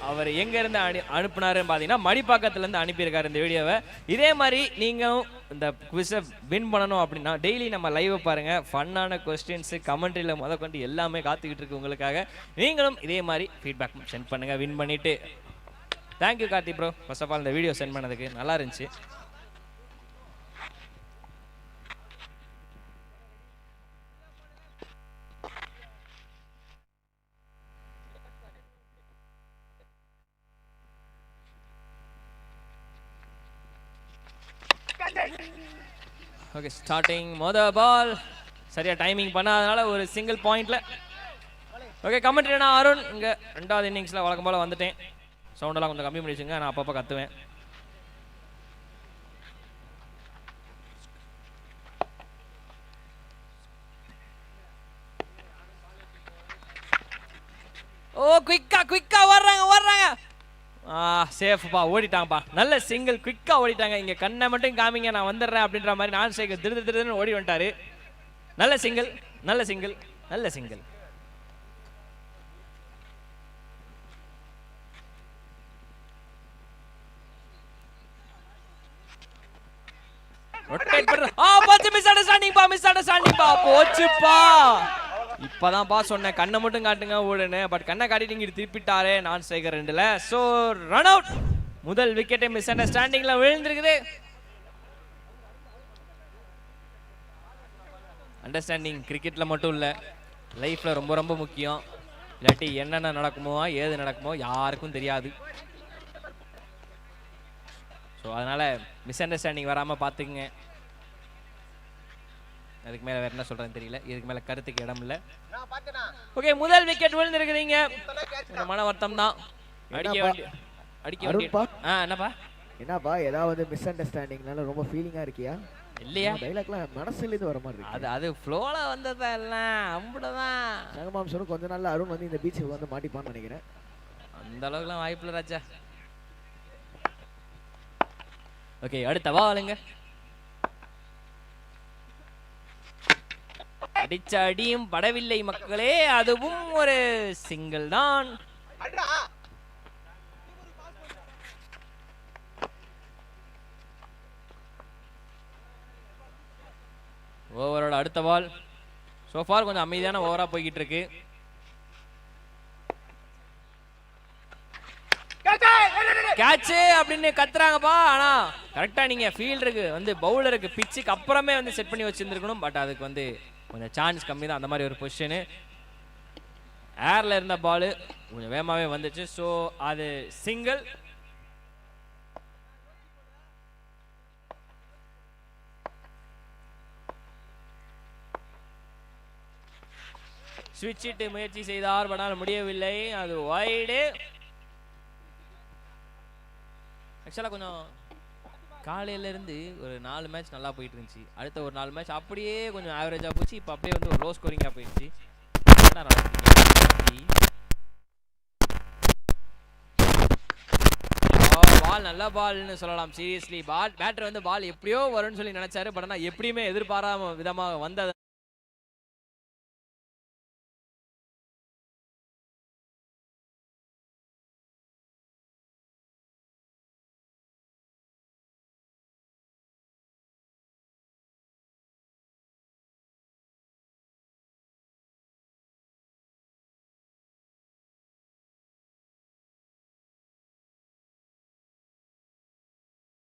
[SPEAKER 4] அவர் எங்கேருந்து அனுப்புனாருன்னு பார்த்தீங்கன்னா மடிப்பாக்கத்துலேருந்து அனுப்பியிருக்காரு இந்த வீடியோவை. இதே மாதிரி நீங்களும் இந்த குவிஸை வின் பண்ணணும் அப்படின்னா டெய்லி நம்ம லைவை பாருங்கள். ஃபன்னான கொஸ்டின்ஸு கமெண்ட்ரியில் கொண்டு எல்லாமே காத்துக்கிட்டு இருக்கு உங்களுக்காக. நீங்களும் இதே மாதிரி ஃபீட்பேக் சென்ட் பண்ணுங்கள் வின் பண்ணிவிட்டு. Thank you Karthik bro, first of all இந்த வீடியோ சென்ட் பண்ணதுக்கு நல்லா இருந்துச்சு. ஓகே, ஸ்டார்டிங் பால் சரியா டைமிங் பண்ணாதனால ஒரு சிங்கிள் பாயிண்ட்ல. ஓகே, கமெண்ட்ரினா அருண் இங்கே 2வது இன்னிங்ஸில் வழக்கம் போல் வந்துட்டேன். சவுண்டெல்லாம் கொஞ்சம் கம்மி பண்ணி வச்சுங்க, நான் அப்பப்போ கத்துவேன். ஓ குயிக்கா வர்றாங்க. சேஃப்ப்பா, ஓடிட்டாங்கப்பா. நல்ல சிங்கிள், குயிக்காக ஓடிட்டாங்க. இங்கே கண்ணை மட்டும் காமிங்க, நான் வந்துடுறேன் அப்படின்ற மாதிரி நான் சேகர் திருதுன்னு ஓடி வந்துட்டாரு. நல்ல சிங்கிள். மிஸ் அண்டர்ஸ்டாண்டிங்ப்பா போச்சுப்பா. இப்பதான்ப்பா சொன்னேன் கண்ணை மட்டும் காட்டுங்க ஓடுன்னு. பட் கண்ணை காட்டிட்டு இங்க திருப்பிட்டாரே நான் சேகர் 2ல. So run out. முதல் விக்கெட்டை மிஸ் அண்டர்ஸ்டாண்டிங்ல விழுந்திருக்குது. அண்டர்ஸ்டாண்டிங் கிரிக்கெட்ல மட்டும் இல்லை, லைஃப்ல ரொம்ப ரொம்ப முக்கியம். இல்லாட்டி என்னென்ன நடக்குமோ ஏது நடக்குமோ யாருக்கும் தெரியாது. ஸோ அதனால மிஸ் அண்டர்ஸ்டாண்டிங் வராமல் பார்த்துக்குங்க. அதுக்கு மேல வேற என்ன சொல்றேன்னு தெரியல. இதுக்கு மேல கருத்துக்கு இடம் இல்ல. ஓகே, முதல் விக்கெட் விழுந்திருக்கிறீங்க. மன வருத்தம் தான். அடிக்க
[SPEAKER 1] அருண்பா
[SPEAKER 4] என்னப்பா
[SPEAKER 1] என்னப்பா ஏதாவது மிஸ் அண்டர்ஸ்டாண்டிங்னால ரொம்ப ஃபீலிங்கா இருக்கியா?
[SPEAKER 4] இல்லையா?
[SPEAKER 1] டைலாக்லாம் மனசுல இருந்து வர மாதிரி இருக்கு.
[SPEAKER 4] அது ஃப்ளோல வந்ததா எல்லாம் அம்புடதான்.
[SPEAKER 1] சங்கமாம்சனும் கொஞ்ச நாள்ல அருண் வந்து இந்த பீச்சுக்கு வந்து மாட்டிப்பான்னு நினைக்கிறேன்.
[SPEAKER 4] அந்த அளவுக்குலாம் வாய்ப்பு இல்ல ராஜா. ஓகே, அடுத்த வாளுங்க. அடிச்ச அடியும் படவில்லை மக்களே, அதுவும் ஒரு சிங்கிள் தான். ஓவரோட அடுத்த பால். சோஃபார் கொஞ்சம் அமைதியான ஓவரா போய்கிட்டு இருக்கு. கேட்ச் அப்படின்னு கத்துறாங்கப்பா. ஆனா கரெக்டா நீங்க ஃபீல்டருக்கு வந்து பவுலருக்கு பிச்சுக்கு அப்புறமே வந்து செட் பண்ணி வச்சிருந்துருக்கணும். பட் அதுக்கு வந்து கொஞ்சம் சான்ஸ் கம்மி தான். அந்த மாதிரி ஒரு பொசிஷனு. ஏர்ல இருந்த பால் கொஞ்சம் வேகமாவே வந்துச்சு. ஸோ அது சிங்கிள். ஸ்விட்ச் இட்டு முயற்சி செய்தார், ஆனால் முடியவில்லை. அது வைடு. ஆக்சுவலாக கொஞ்சம் காலையில இருந்து ஒரு 4 மேட்ச் நல்லா போயிட்டு இருந்துச்சு. அடுத்த ஒரு 4 மேட்ச் அப்படியே கொஞ்சம் ஆவரேஜா போச்சு. இப்போ அப்படியே வந்து ஒரு லோ ஸ்கோரிங்கா போயிடுச்சு. பால் நல்ல பால்னு சொல்லலாம். சீரியஸ்லி பேட்டர் வந்து பால் எப்படியோ வரும்னு சொல்லி நினைச்சாரு. பட் ஆனால் எப்படியுமே எதிர்பாராம விதமாக வந்தது.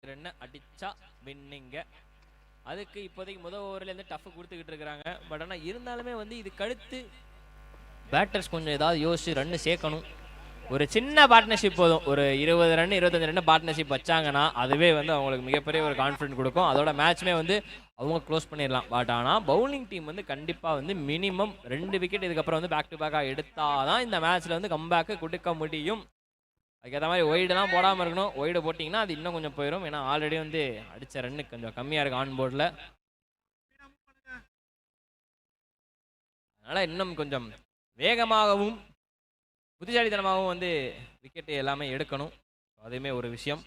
[SPEAKER 4] ரன் அடிச்சா வின்னிங்க. அதுக்கு இப்போதைக்கு முதல் ஓவர்ல இருந்து டஃப் கொடுத்துக்கிட்டு இருக்காங்க. பட் ஆனா இருந்தாலுமே வந்து இது கழுத்து பேட்டர்ஸ் கொஞ்சம் ஏதாவது யோசிச்சு ரன் சேர்க்கணும். ஒரு சின்ன பார்ட்னர்ஷிப் போதும். ஒரு 20 ரன் 25 ரன் பார்ட்னர்ஷிப் வச்சாங்கன்னா அதுவே வந்து அவங்களுக்கு மிகப்பெரிய ஒரு கான்ஃபிடன்ட் கொடுக்கும். அதோட மேட்ச்மே வந்து அவங்க க்ளோஸ் பண்ணிடலாம். பட் ஆனால் பவுலிங் டீம் வந்து கண்டிப்பாக வந்து மினிமம் 2 விக்கெட் இதுக்கப்புறம் வந்து பேக் டு பேக்காக எடுத்தாதான் இந்த மேட்ச்ல வந்து கம்பேக்கு கொடுக்க முடியும். அதுக்கேற்ற மாதிரி ஒய்டுலாம் போடாமல் இருக்கணும். ஒய்டு போட்டிங்கன்னா அது இன்னும் கொஞ்சம் போயிடும். ஏன்னா ஆல்ரெடி வந்து அடித்த ரன்னு கொஞ்சம் கம்மியாக இருக்குது ஆன் போர்டில். அதனால் இன்னும் கொஞ்சம் வேகமாகவும் புத்திசாலித்தனமாகவும் வந்து விக்கெட்டு எல்லாமே எடுக்கணும். அதுவுமே ஒரு விஷயம்.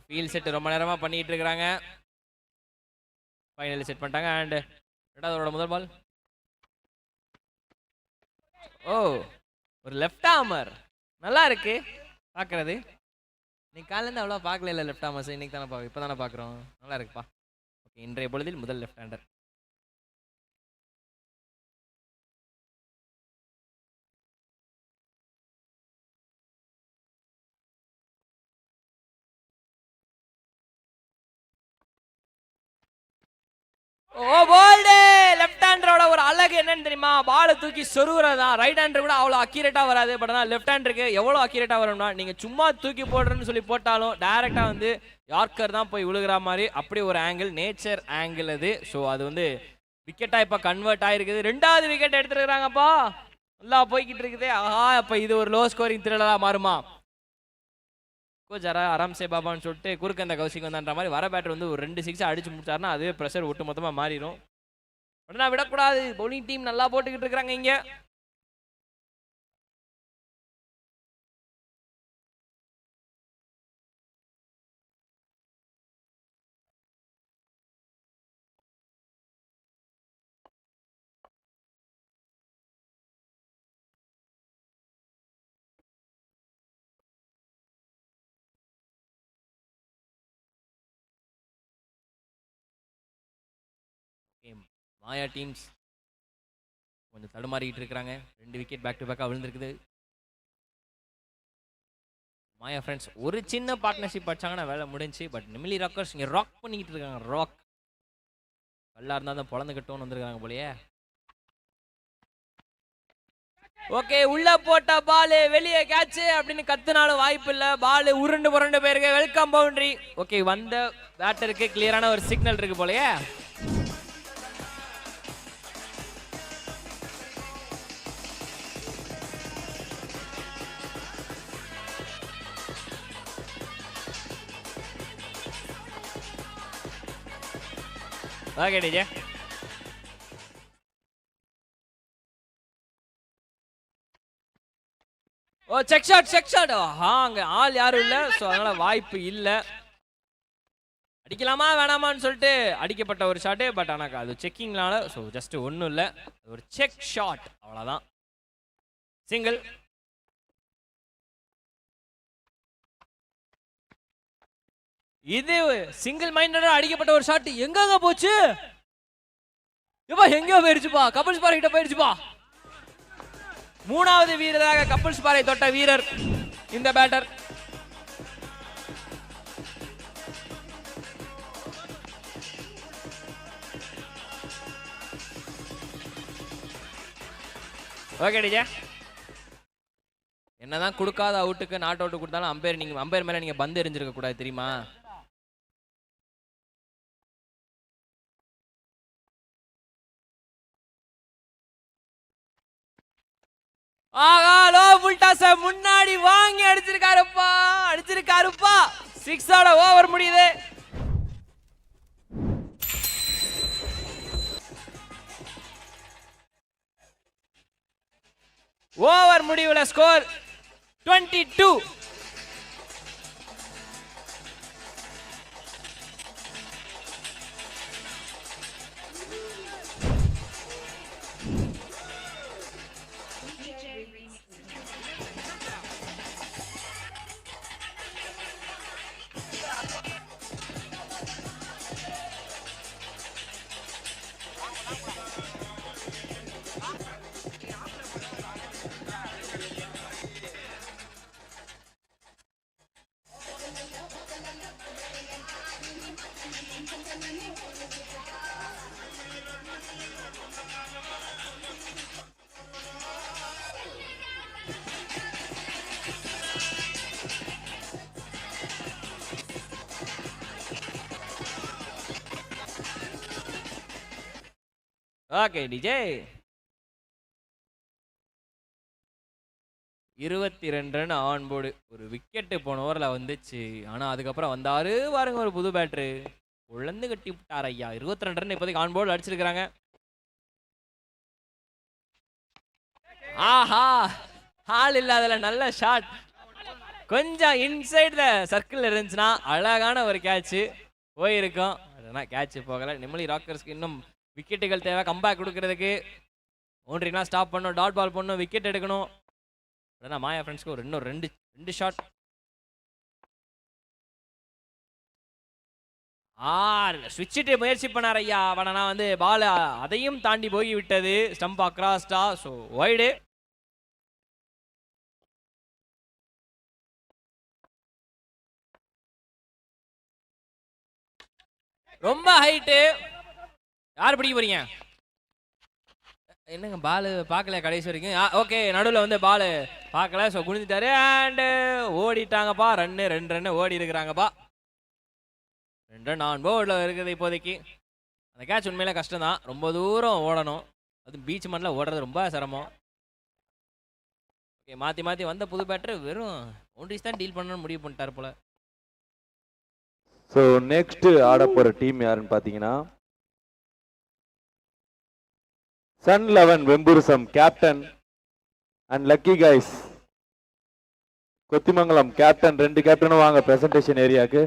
[SPEAKER 4] ஃபீல்ட் செட் ரொம்ப நேரமாக பண்ணிகிட்டு இருக்கிறாங்க. ஃபைனல் செட் பண்ணிட்டாங்க. அண்ட் ரெண்டாவதோட முதல் பால். ஓ, ஒரு லெஃப்ட் ஆர்மர் நல்லா இருக்கு பார்க்கறது. இன்னைக்கு காலையிலேருந்து அவ்வளோ பார்க்கல. இல்லை லெஃப்ட் ஆர்மர்ஸ் இன்னைக்கு தானே இப்போ தானே பார்க்குறோம். நல்லா இருக்குப்பா. ஓகே, இன்றைய பொழுதில் முதல் லெஃப்ட் ஹேண்டர். ஓ போல்டு. லெஃப்ட் ஹேண்டரோட ஒரு அழகு என்னன்னு தெரியுமா? பாலை தூக்கி சொருகுறதா. ரைட் ஹேண்டர் கூட அவ்வளோ அக்யூரேட்டா வராது. பட் ஆனால் லெஃப்ட் ஹேண்டருக்கு எவ்வளோ அக்யூரேட்டா வரும்னா, நீங்க சும்மா தூக்கி போடுறேன்னு சொல்லி போட்டாலும் டைரக்டா வந்து யார்க்கர் தான் போய் விழுகிற மாதிரி அப்படி ஒரு ஆங்கிள், நேச்சர் ஆங்கிள் அது. ஸோ அது வந்து விக்கெட்டா இப்போ கன்வெர்ட் ஆயிருக்குது. 2வது விக்கெட் எடுத்துருக்காங்கப்பா. நல்லா போய்கிட்டு இருக்குது. ஆஹா, அப்போ இது ஒரு லோ ஸ்கோரிங் த்ரில்லரா மாறுமா? ஜரா ஆராம்சே பாபான்னு சொல்லிட்டு குறுக்க அந்த கௌசிக் வந்தான்ற மாதிரி வர பேட்டர் வந்து ஒரு 2 6 அடிச்சு முடிச்சாருன்னா அதுவே ப்ரெஷர் ஒட்டு மொத்தமாக மாறிடும். உடனே விடக்கூடாது. பவுலிங் டீம் நல்லா போட்டுக்கிட்டு இருக்கிறாங்க இங்க. மாயா டீம்ஸ் கொஞ்சம் தடுமாறிக்கிட்டு இருக்கிறாங்க. 2 விக்கெட் பேக் டு பேக்காக விழுந்திருக்குது. மாயா ஃப்ரெண்ட்ஸ் ஒரு சின்ன பார்ட்னர்ஷிப் வச்சாங்கன்னா வேலை முடிஞ்சு. பட் நிமிலி ராக்கர்ஸ் இங்கே ராக் பண்ணிக்கிட்டு இருக்காங்க. ராக் கல்லா இருந்தால் தான் பொழந்து கட்டோன்னு வந்திருக்காங்க போலயே. ஓகே, உள்ள போட்ட பால் வெளியே கேட்ச் அப்படின்னு கத்துனாலும் வாய்ப்பு இல்ல. பால் உருண்டு புரண்டு போயிருக்கு. Welcome boundary. ஓகே, வந்த பேட்டருக்கு கிளியரான ஒரு சிக்னல் இருக்கு போலயே. Okay DJ. Oh, check shot check shot. அங்க ஆள் யாரும் இல்ல, சோ அதனால வாய்ப்பு இல்ல. அடிக்கலாமா வேணாமான்னு சொல்லிட்டு அடிக்கப்பட்ட ஒரு ஷாட். பட் ஆனா அது செக்கிங்னால சோ ஜஸ்ட் ஒன்றும் இல்ல, ஒரு செக் ஷாட், அவ்வளவுதான். சிங்கிள். இது சிங்கிள் மைண்டடா அடிக்கப்பட்ட ஒரு ஷாட். எங்கங்க போச்சு? இப்ப எங்கேயோ போயிருச்சுப்பா, கபில்ஸ் பாறை கிட்ட போயிருச்சுப்பா. மூணாவது வீரராக கபில்ஸ் பாறை தொட்ட வீரர் இந்த பேட்டர். Okay DJ. என்னதான் கொடுக்காத அவுட்டுக்கு நாட் அவுட் கொடுத்தாலும் அம்பையர் மேல நீங்க பந்து எறிஞ்சிருக்க கூடாது தெரியுமா? ஆகா, லோ ஃபுல் டாஸ் முன்னாடி வாங்கி அடிச்சிருக்காருப்பா. 6 ஆட ஓவர் முடியுது. ஓவர் முடிவுல score 22. Okay DJ. 22 run on board. ஒரு விக்கெட் போன ஓவரில் வந்துச்சு. ஆனால் அதுக்கப்புறம் வந்தாரு பாருங்க ஒரு புது பேட்ரு, உழந்து கட்டி விட்டார் ஐயா. 22 ரன் இப்போதைக்கு ஆன் போர்டு அடிச்சிருக்கிறாங்க. ஆஹா, ஆள் இல்லாதல நல்ல ஷாட். கொஞ்சம் இன்சைட் த சர்க்கிள் இருந்துச்சுன்னா அழகான ஒரு கேட்ச் போயிருக்கும். ஆனால் கேட்ச் போகலை. நிம்மலி ராக்கர்ஸ்க்கு இன்னும் விக்கெட்டுகள் தேவை கம்பேக் கொடுக்கறதுக்கு. பவுண்டரிலாம் ஸ்டாப் பண்ணணும், டாட் பால் பண்ணணும், விக்கெட் எடுக்கணும். அதான் மாயா ஃப்ரெண்ட்ஸ்க்கு ஒரு இன்னும் ரெண்டு ஷாட். ஸ்விட்சிட்டு முயற்சி பண்ணார் ஐயா. ஆனால் வந்து பால் அதையும் தாண்டி போய் விட்டது. ஸ்டம்ப் அக்ராஸ்டா, ஸோ வைடு. ரொம்ப ஹைட்டு. யார் பிடிக்க போறீங்க? என்னங்க பால் பார்க்கல கடைசி வரைக்கும். ஓகே, நடுவில் வந்து பால் பார்க்கல, ஸோ குனிஞ்சிட்டாரு அண்டு ஓடிட்டாங்கப்பா. 2 ரன் ஓடி இருக்கிறாங்கப்பா. 2 ரன் ஆன் போர்டில் இருக்குது இப்போதைக்கு. அந்த கேட்ச் உண்மையில கஷ்டம் தான், ரொம்ப தூரம் ஓடணும். அது பீச் மண்ணில் ஓடுறது ரொம்ப சிரமம். ஓகே, மாற்றி வந்த புது பேட்டர் வெறும் பவுண்டரிஸ் தான் டீல் பண்ணணும்னு முடிவு பண்ணிட்டார் போல.
[SPEAKER 5] ஸோ நெக்ஸ்ட் ஆட போகிற டீம் யாருன்னு பார்த்தீங்கன்னா sun 11 Vemburusam captain and lucky guys Kothimangalam captain. 2 கேப்டனும் வாங்க பிரசன்டேஷன் ஏரியாக்கு.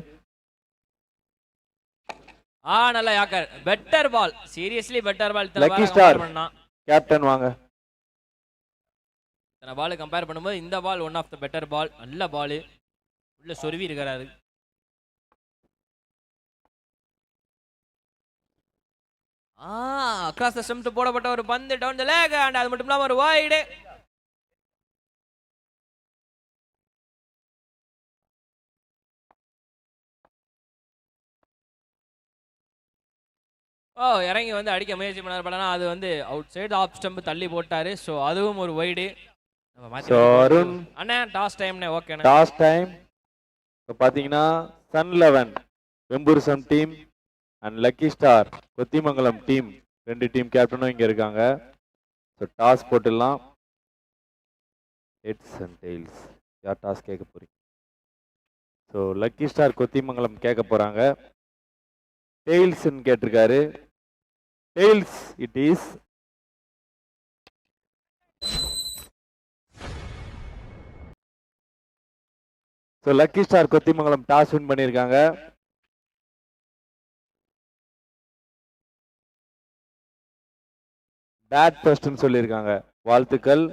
[SPEAKER 4] நல்ல yorker, better ball, seriously better ball.
[SPEAKER 5] Lucky star captain வாங்க.
[SPEAKER 4] இத்தனை பால் கம்பேர் பண்ணும்போது இந்த ball one of the better ball. நல்ல பால், உள்ள சொருவி இருக்கிறாரு. அக்ராஸ் தி ஸ்டம்ப் போடப்பட்ட ஒரு பந்து டவுன் தி லெக் அண்ட் அது மட்டும் இல்லாம ஒரு வைடு. இறங்கி வந்து அடிக்க முயற்சி பண்ணார். பட் ஆனால் அது வந்து அவுட் சைடு ஆஃப் ஸ்டம்ப் தள்ளி போட்டாரு. ஸோ அதுவும் ஒரு வைடு. நம்ம மாத்தி
[SPEAKER 5] So,
[SPEAKER 4] மாத்தி போட்டு-
[SPEAKER 5] அருண்.
[SPEAKER 4] அண்ணே டாஸ் டைம்ண்ணே ஓகேண்ணே.
[SPEAKER 5] Toss time. இப்போ பார்த்தீங்கன்னா sun 11 Vemburusam team and lucky star Kothimangalam team 2 team கேப்டனும் இங்கே இருக்காங்க. ஸோ டாஸ் போட்டுடலாம். ஹெட்ஸ் அண்ட் டெய்ல்ஸ் யார் டாஸ் கேட்க போறீங்க? ஸோ லக்கி ஸ்டார் கொத்திமங்கலம் கேட்க போகிறாங்க. டெய்ல்ஸ்ன்னு கேட்டிருக்காரு. Tails it is. So lucky star Kothimangalam toss win பண்ணியிருக்காங்க. பேட் ஃபர்ஸ்ட்னு சொல்லியிருக்காங்க. வாழ்த்துக்கள்.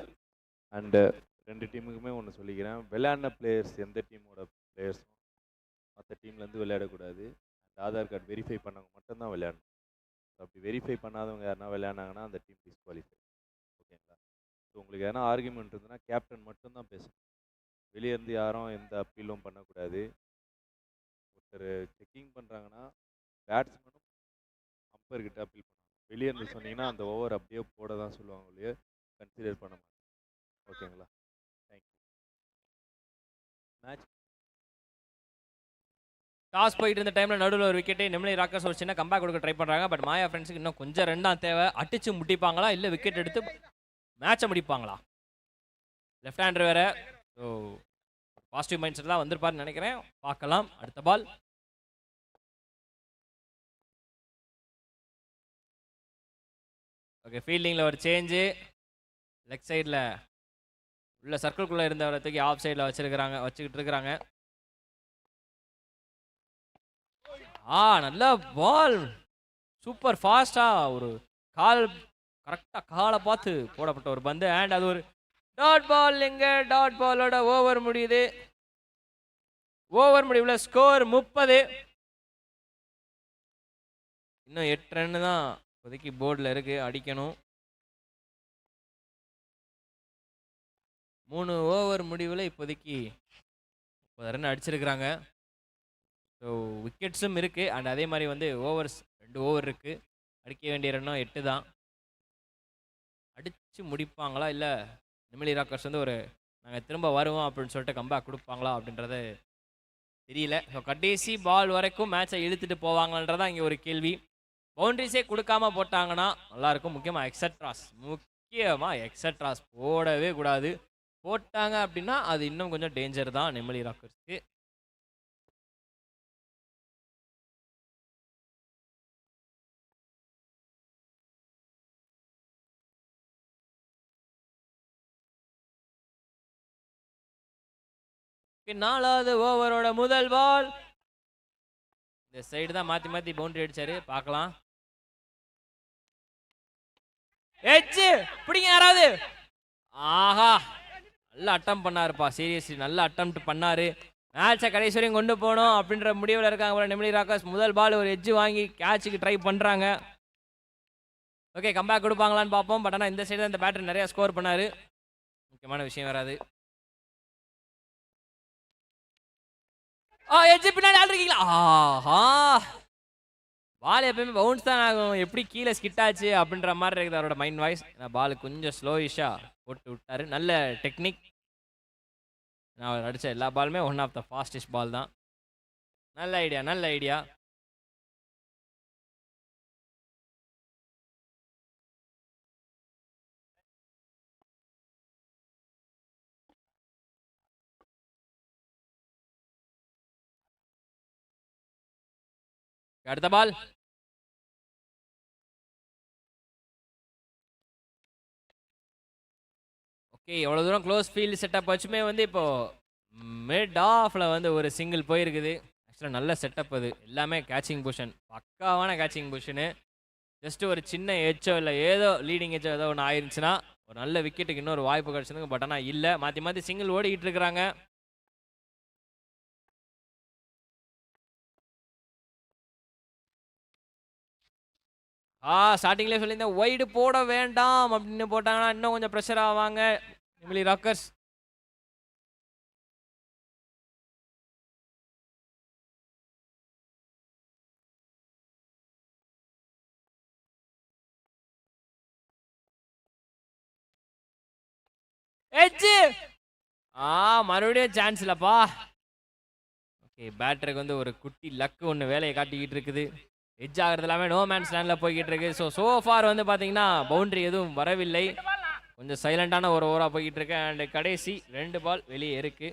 [SPEAKER 5] அண்டு 2 டீமுக்குமே ஒன்று சொல்லிக்கிறேன், விளையாடின பிளேயர்ஸ் எந்த டீமோட பிளேயர்ஸும் மற்ற டீம்லேருந்து விளையாடக்கூடாது. அந்த ஆதார் கார்டு வெரிஃபை பண்ணவங்க மட்டும்தான் விளையாடணும். அப்படி வெரிஃபை பண்ணாதவங்க யாருனா விளையாடினாங்கன்னா அந்த டீம் டிஸ்குவாலிஃபை. ஓகேங்களா? ஸோ உங்களுக்கு எதனா ஆர்குமெண்ட் இருந்ததுன்னா கேப்டன் மட்டும்தான் பேசணும். வெளியே இருந்து யாரும் எந்த அப்பீலும் பண்ணக்கூடாது. ஒருத்தர் செக்கிங் பண்ணுறாங்கன்னா பேட்ஸ்மேனும் அம்பர்கிட்ட அப்பீல் பண்ணணும். வெளியே இருந்து சொன்னீங்கன்னா அந்த ஓவர் அப்படியே போட தான் சொல்லுவாங்க, இல்லையே கன்சிடர் பண்ண மாட்டாங்க. ஓகேங்களா? தேங்க்யூ. மேட்ச்
[SPEAKER 4] டாஸ் போயிட்டு இருந்த டைம்ல நடுவில் ஒரு விக்கெட்டை நெமிலி ராக்கர்ஸ் ஒரு சின்ன கம்பேக் கொடுக்க ட்ரை பண்றாங்க. பட் மாயா ஃப்ரெண்ட்ஸுக்கு இன்னும் கொஞ்சம் ரன் தான் தேவை. அடிச்சு முடிப்பாங்களா இல்லை விக்கெட் எடுத்து மேட்சை முடிப்பாங்களா? லெஃப்ட் ஹேண்டர் வேற. ஸோ பாசிட்டிவ் மைண்ட் செட் தான் வந்திருப்பாருன்னு நினைக்கிறேன். பார்க்கலாம். அடுத்த பால். ஓகே, ஃபீல்டிங்கில் ஒரு சேஞ்சு. லெக் சைடில் உள்ள சர்க்கிள்குள்ளே இருந்தவரை தூக்கி ஆஃப் சைடில் வச்சுக்கிட்டு இருக்கிறாங்க. நல்ல பால். சூப்பர் ஃபாஸ்டா ஒரு கால் கரெக்டாக காலை பார்த்து போடப்பட்ட ஒரு பந்து. அண்ட் அது ஒரு டாட் பால். எங்க டாட் பாலோட ஓவர் முடியுது. ஓவர் முடிவில் ஸ்கோர் 30. இன்னும் 8 ரன் தான் இப்போதைக்கு போர்டில் இருக்கு, அடிக்கணும். 3 ஓவர் முடிவில் இப்போதைக்கு 30 ரன் அடிச்சிருக்கிறாங்க. ஸோ விக்கெட்ஸும் இருக்குது. அண்ட் அதே மாதிரி வந்து ஓவர்ஸ் 2 ஓவர் இருக்குது. அடிக்க வேண்டிய ரன்னும் 8 தான். அடித்து முடிப்பாங்களா இல்லை நெமிலி ராக்கர்ஸ் வந்து நாங்கள் திரும்ப வருவோம் அப்படின்னு சொல்லிட்டு கம்பேக் கொடுப்பாங்களா அப்படின்றது தெரியல. ஸோ கடைசி பால் வரைக்கும் மேட்சை இழுத்துட்டு போவாங்கன்றதான் இங்கே ஒரு கேள்வி. பவுண்டரிஸே கொடுக்காம போட்டாங்கன்னா நல்லாயிருக்கும். முக்கியமாக எக்ஸட்ராஸ் போடவே கூடாது. போட்டாங்க அப்படின்னா அது இன்னும் கொஞ்சம் டேஞ்சர் தான் நெமிலி ராக்கர்ஸ்க்கு. நாலாவது ஓவரோட முதல் பால். இந்த சைடு தான் மாற்றி மாற்றி பவுண்டரி அடிச்சாரு. பார்க்கலாம். எச்சு பிடிங்க யாராவது. ஆஹா, நல்ல அட்டம் பண்ணாருப்பா. சீரியஸ்லி நல்ல அட்டம் பண்ணாரு. மேட்சை கடைசி வரையும் கொண்டு போகணும் அப்படின்ற முடிவில் இருக்காங்க நெமிலி ராக்கர்ஸ். முதல் பால் ஒரு எட்ஜு வாங்கி கேட்சுக்கு ட்ரை பண்ணுறாங்க. ஓகே, கம்பேக் கொடுப்பாங்களான்னு பார்ப்போம். பட் ஆனால் இந்த சைடு தான் இந்த பேட்டர் நிறையா ஸ்கோர் பண்ணாரு. முக்கியமான விஷயம் வராது. எட்ஜ் பின்னாடி ஆள் இருக்கீங்களா? ஆஹா, பால் எப்பயுமே பவுன்ஸ் தான் ஆகும். எப்படி கீழே ஸ்கிட் ஆச்சு அப்படின்ற மாதிரி இருக்குது அவரோட மைண்ட் வாய்ஸ். ஏன்னா பால் கொஞ்சம் ஸ்லோயிஷாக போட்டு விட்டாரு. நல்ல டெக்னிக். நான் அவர் அடித்த எல்லா பாலுமே ஒன் ஆஃப் த ஃபாஸ்டஸ்ட் பால் தான். நல்ல ஐடியா, நல்ல ஐடியா. அடுத்த பால். ஓகே, எவ்வளோ தூரம் க்ளோஸ் ஃபீல்டு செட்டப் வச்சுமே வந்து இப்போ மிட் ஆஃபில் வந்து ஒரு சிங்கிள் போயிருக்குது. ஆக்சுவலாக நல்ல செட்டப் அது. எல்லாமே கேட்சிங் பொசிஷன், பக்காவான கேட்சிங் பொசிஷனு. ஜஸ்ட்டு ஒரு சின்ன எச்சோ இல்லை ஏதோ லீடிங் எச்சோ ஏதோ ஒன்று ஆயிருந்துச்சுன்னா ஒரு நல்ல விக்கெட்டுக்கு இன்னொரு வாய்ப்பு கிடச்சிருங்க. பட் ஆனால் இல்லை, மாற்றி மாற்றி சிங்கிள் ஓடிக்கிட்டு இருக்கிறாங்க. ஸ்டார்டிங்லேயே சொல்லியிருந்தேன் ஒய்டு போட வேண்டாம் அப்படின்னு போட்டாங்கன்னா இன்னும் கொஞ்சம் ப்ரெஷர் ஆவாங்க நெமிலி ராக்கர்ஸ். எட்ஜ் மறுபடியும் சான்ஸ் இல்லப்பா. ஓகே, பேட்டருக்கு வந்து ஒரு குட்டி லக்கு ஒன்று வேலையை காட்டிக்கிட்டு இருக்குது. எட்ஜ் ஆகிறது எல்லாமே நோ மேன் ஸ்டாண்டில் போய்கிட்டு இருக்கு. ஸோ ஃபார் வந்து பார்த்தீங்கன்னா பவுண்டரி எதுவும் வரவில்லை. கொஞ்சம் சைலண்டான ஒரு ஓவராக போய்கிட்டு இருக்கு. அண்ட் கடைசி 2 பால் வெளியே இருக்கு.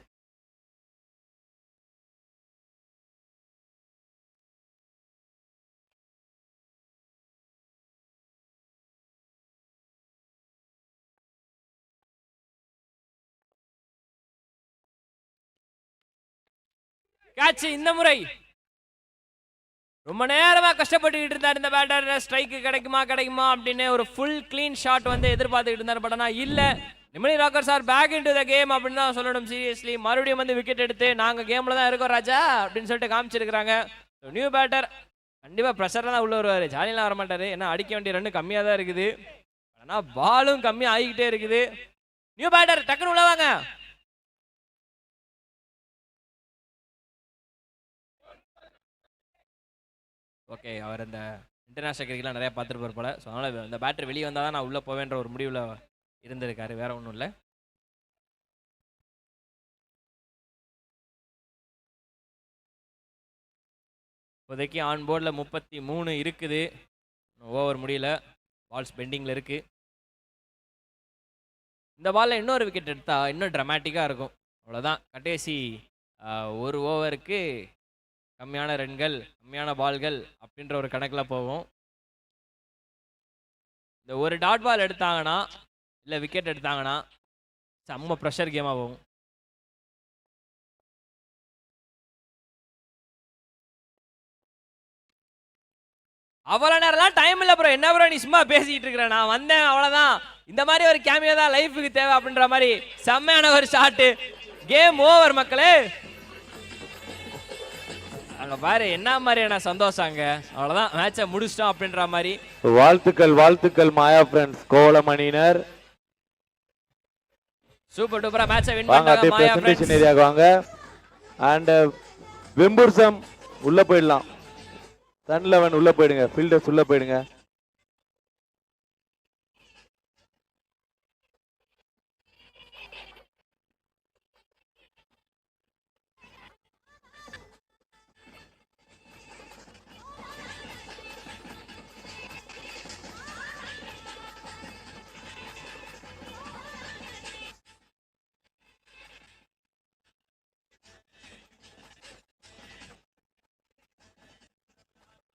[SPEAKER 4] கேட்ச் இந்த முறை. ரொம்ப நேரமா கஷ்டப்பட்டுக்கிட்டு இருந்தார் இந்த பேட்டர். ஸ்ட்ரைக்கு கிடைக்குமா அப்படின்னு ஒரு ஃபுல் கிளீன் ஷாட் வந்து எதிர்பார்த்துக்கிட்டு இருந்தார். பட் ஆனால் இல்லை. நிமிலி rockers are back in to the game அப்படின்னு தான் சொல்லணும். சீரியஸ்லி மறுபடியும் வந்து விக்கெட் எடுத்து நாங்கள் கேமில் தான் இருக்கோம் ராஜா அப்படின்னு சொல்லிட்டு காமிச்சிருக்கிறாங்க. நியூ பேட்டர் கண்டிப்பாக ப்ரெஷராக தான் உள்ள வருவார். ஜாலியெலாம் வர மாட்டார். ஏன்னா அடிக்க வேண்டிய ரன்னு கம்மியாக தான் இருக்குது. ஆனால் பாலும் கம்மியாக ஆகிக்கிட்டே இருக்குது. நியூ பேட்டர் டக்குன்னு உள்ள வாங்க. ஓகே, அவர் இந்த இன்டர்நேஷனல் கிரிக்கெட்லாம் நிறையா பார்த்துருப்பார் போல. ஸோ அதனால் இந்த பேட்டர் வெளியே வந்தால் தான் நான் உள்ளே போவேன்ற ஒரு முடிவில் இருந்திருக்காரு. வேற ஒன்றும் இல்லை. இப்போதைக்கு ஆன் போர்டில் 33 இருக்குது. ஓவர் முடியல. பால்ஸ் பெண்டிங்கில் இருக்குது. இந்த பாலில் இன்னொரு விக்கெட் எடுத்தால் இன்னும் ட்ராமேட்டிக்காக இருக்கும். அவ்வளோதான். கடைசி ஒரு ஓவருக்கு கம்மியான ரன்கள், கம்மியான பால்கள் அப்படின்ற ஒரு கணக்கில் போகும். இந்த ஒரு டாட் பால் எடுத்தாங்கன்னா இல்லை விக்கெட் எடுத்தாங்கன்னா செம்ம ப்ரெஷர் கேமாக போகும். அவ்வளோ நேரம்லாம் டைம் இல்லை ப்ரோ. என்ன ப்ரோ நீ சும்மா பேசிக்கிட்டு இருக்கிற? நான் வந்தேன் அவ்வளோதான். இந்த மாதிரி ஒரு கேமியோ தான் லைஃபுக்கு தேவை அப்படின்ற மாதிரி செம்மையான ஒரு ஷாட்டு. கேம் ஓவர் மக்களே. அங்கே பாரு என்ன மாதிரியான சந்தோஷம். அங்கே அவ்வளோதான், மேட்சை முடிச்சிட்டோம் அப்படின்ற மாதிரி.
[SPEAKER 5] வாழ்த்துக்கள் மாயா ஃப்ரெண்ட்ஸ் கோவளம் அணியினர்.
[SPEAKER 4] சூப்பர் டூப்பரா மேட்சை வின்
[SPEAKER 5] வாங்க.
[SPEAKER 4] பண்ணாங்க மாயா
[SPEAKER 5] பிரசன்டேஷன்
[SPEAKER 4] ஃப்ரெண்ட்ஸ்.
[SPEAKER 5] ஏரியாக்கு வாங்க. அண்ட் வெம்புர்சம் உள்ள போயிடலாம். சன் 11 உள்ள போயிடுங்க. ஃபீல்டர்ஸ் உள்ள போயிடுங்க.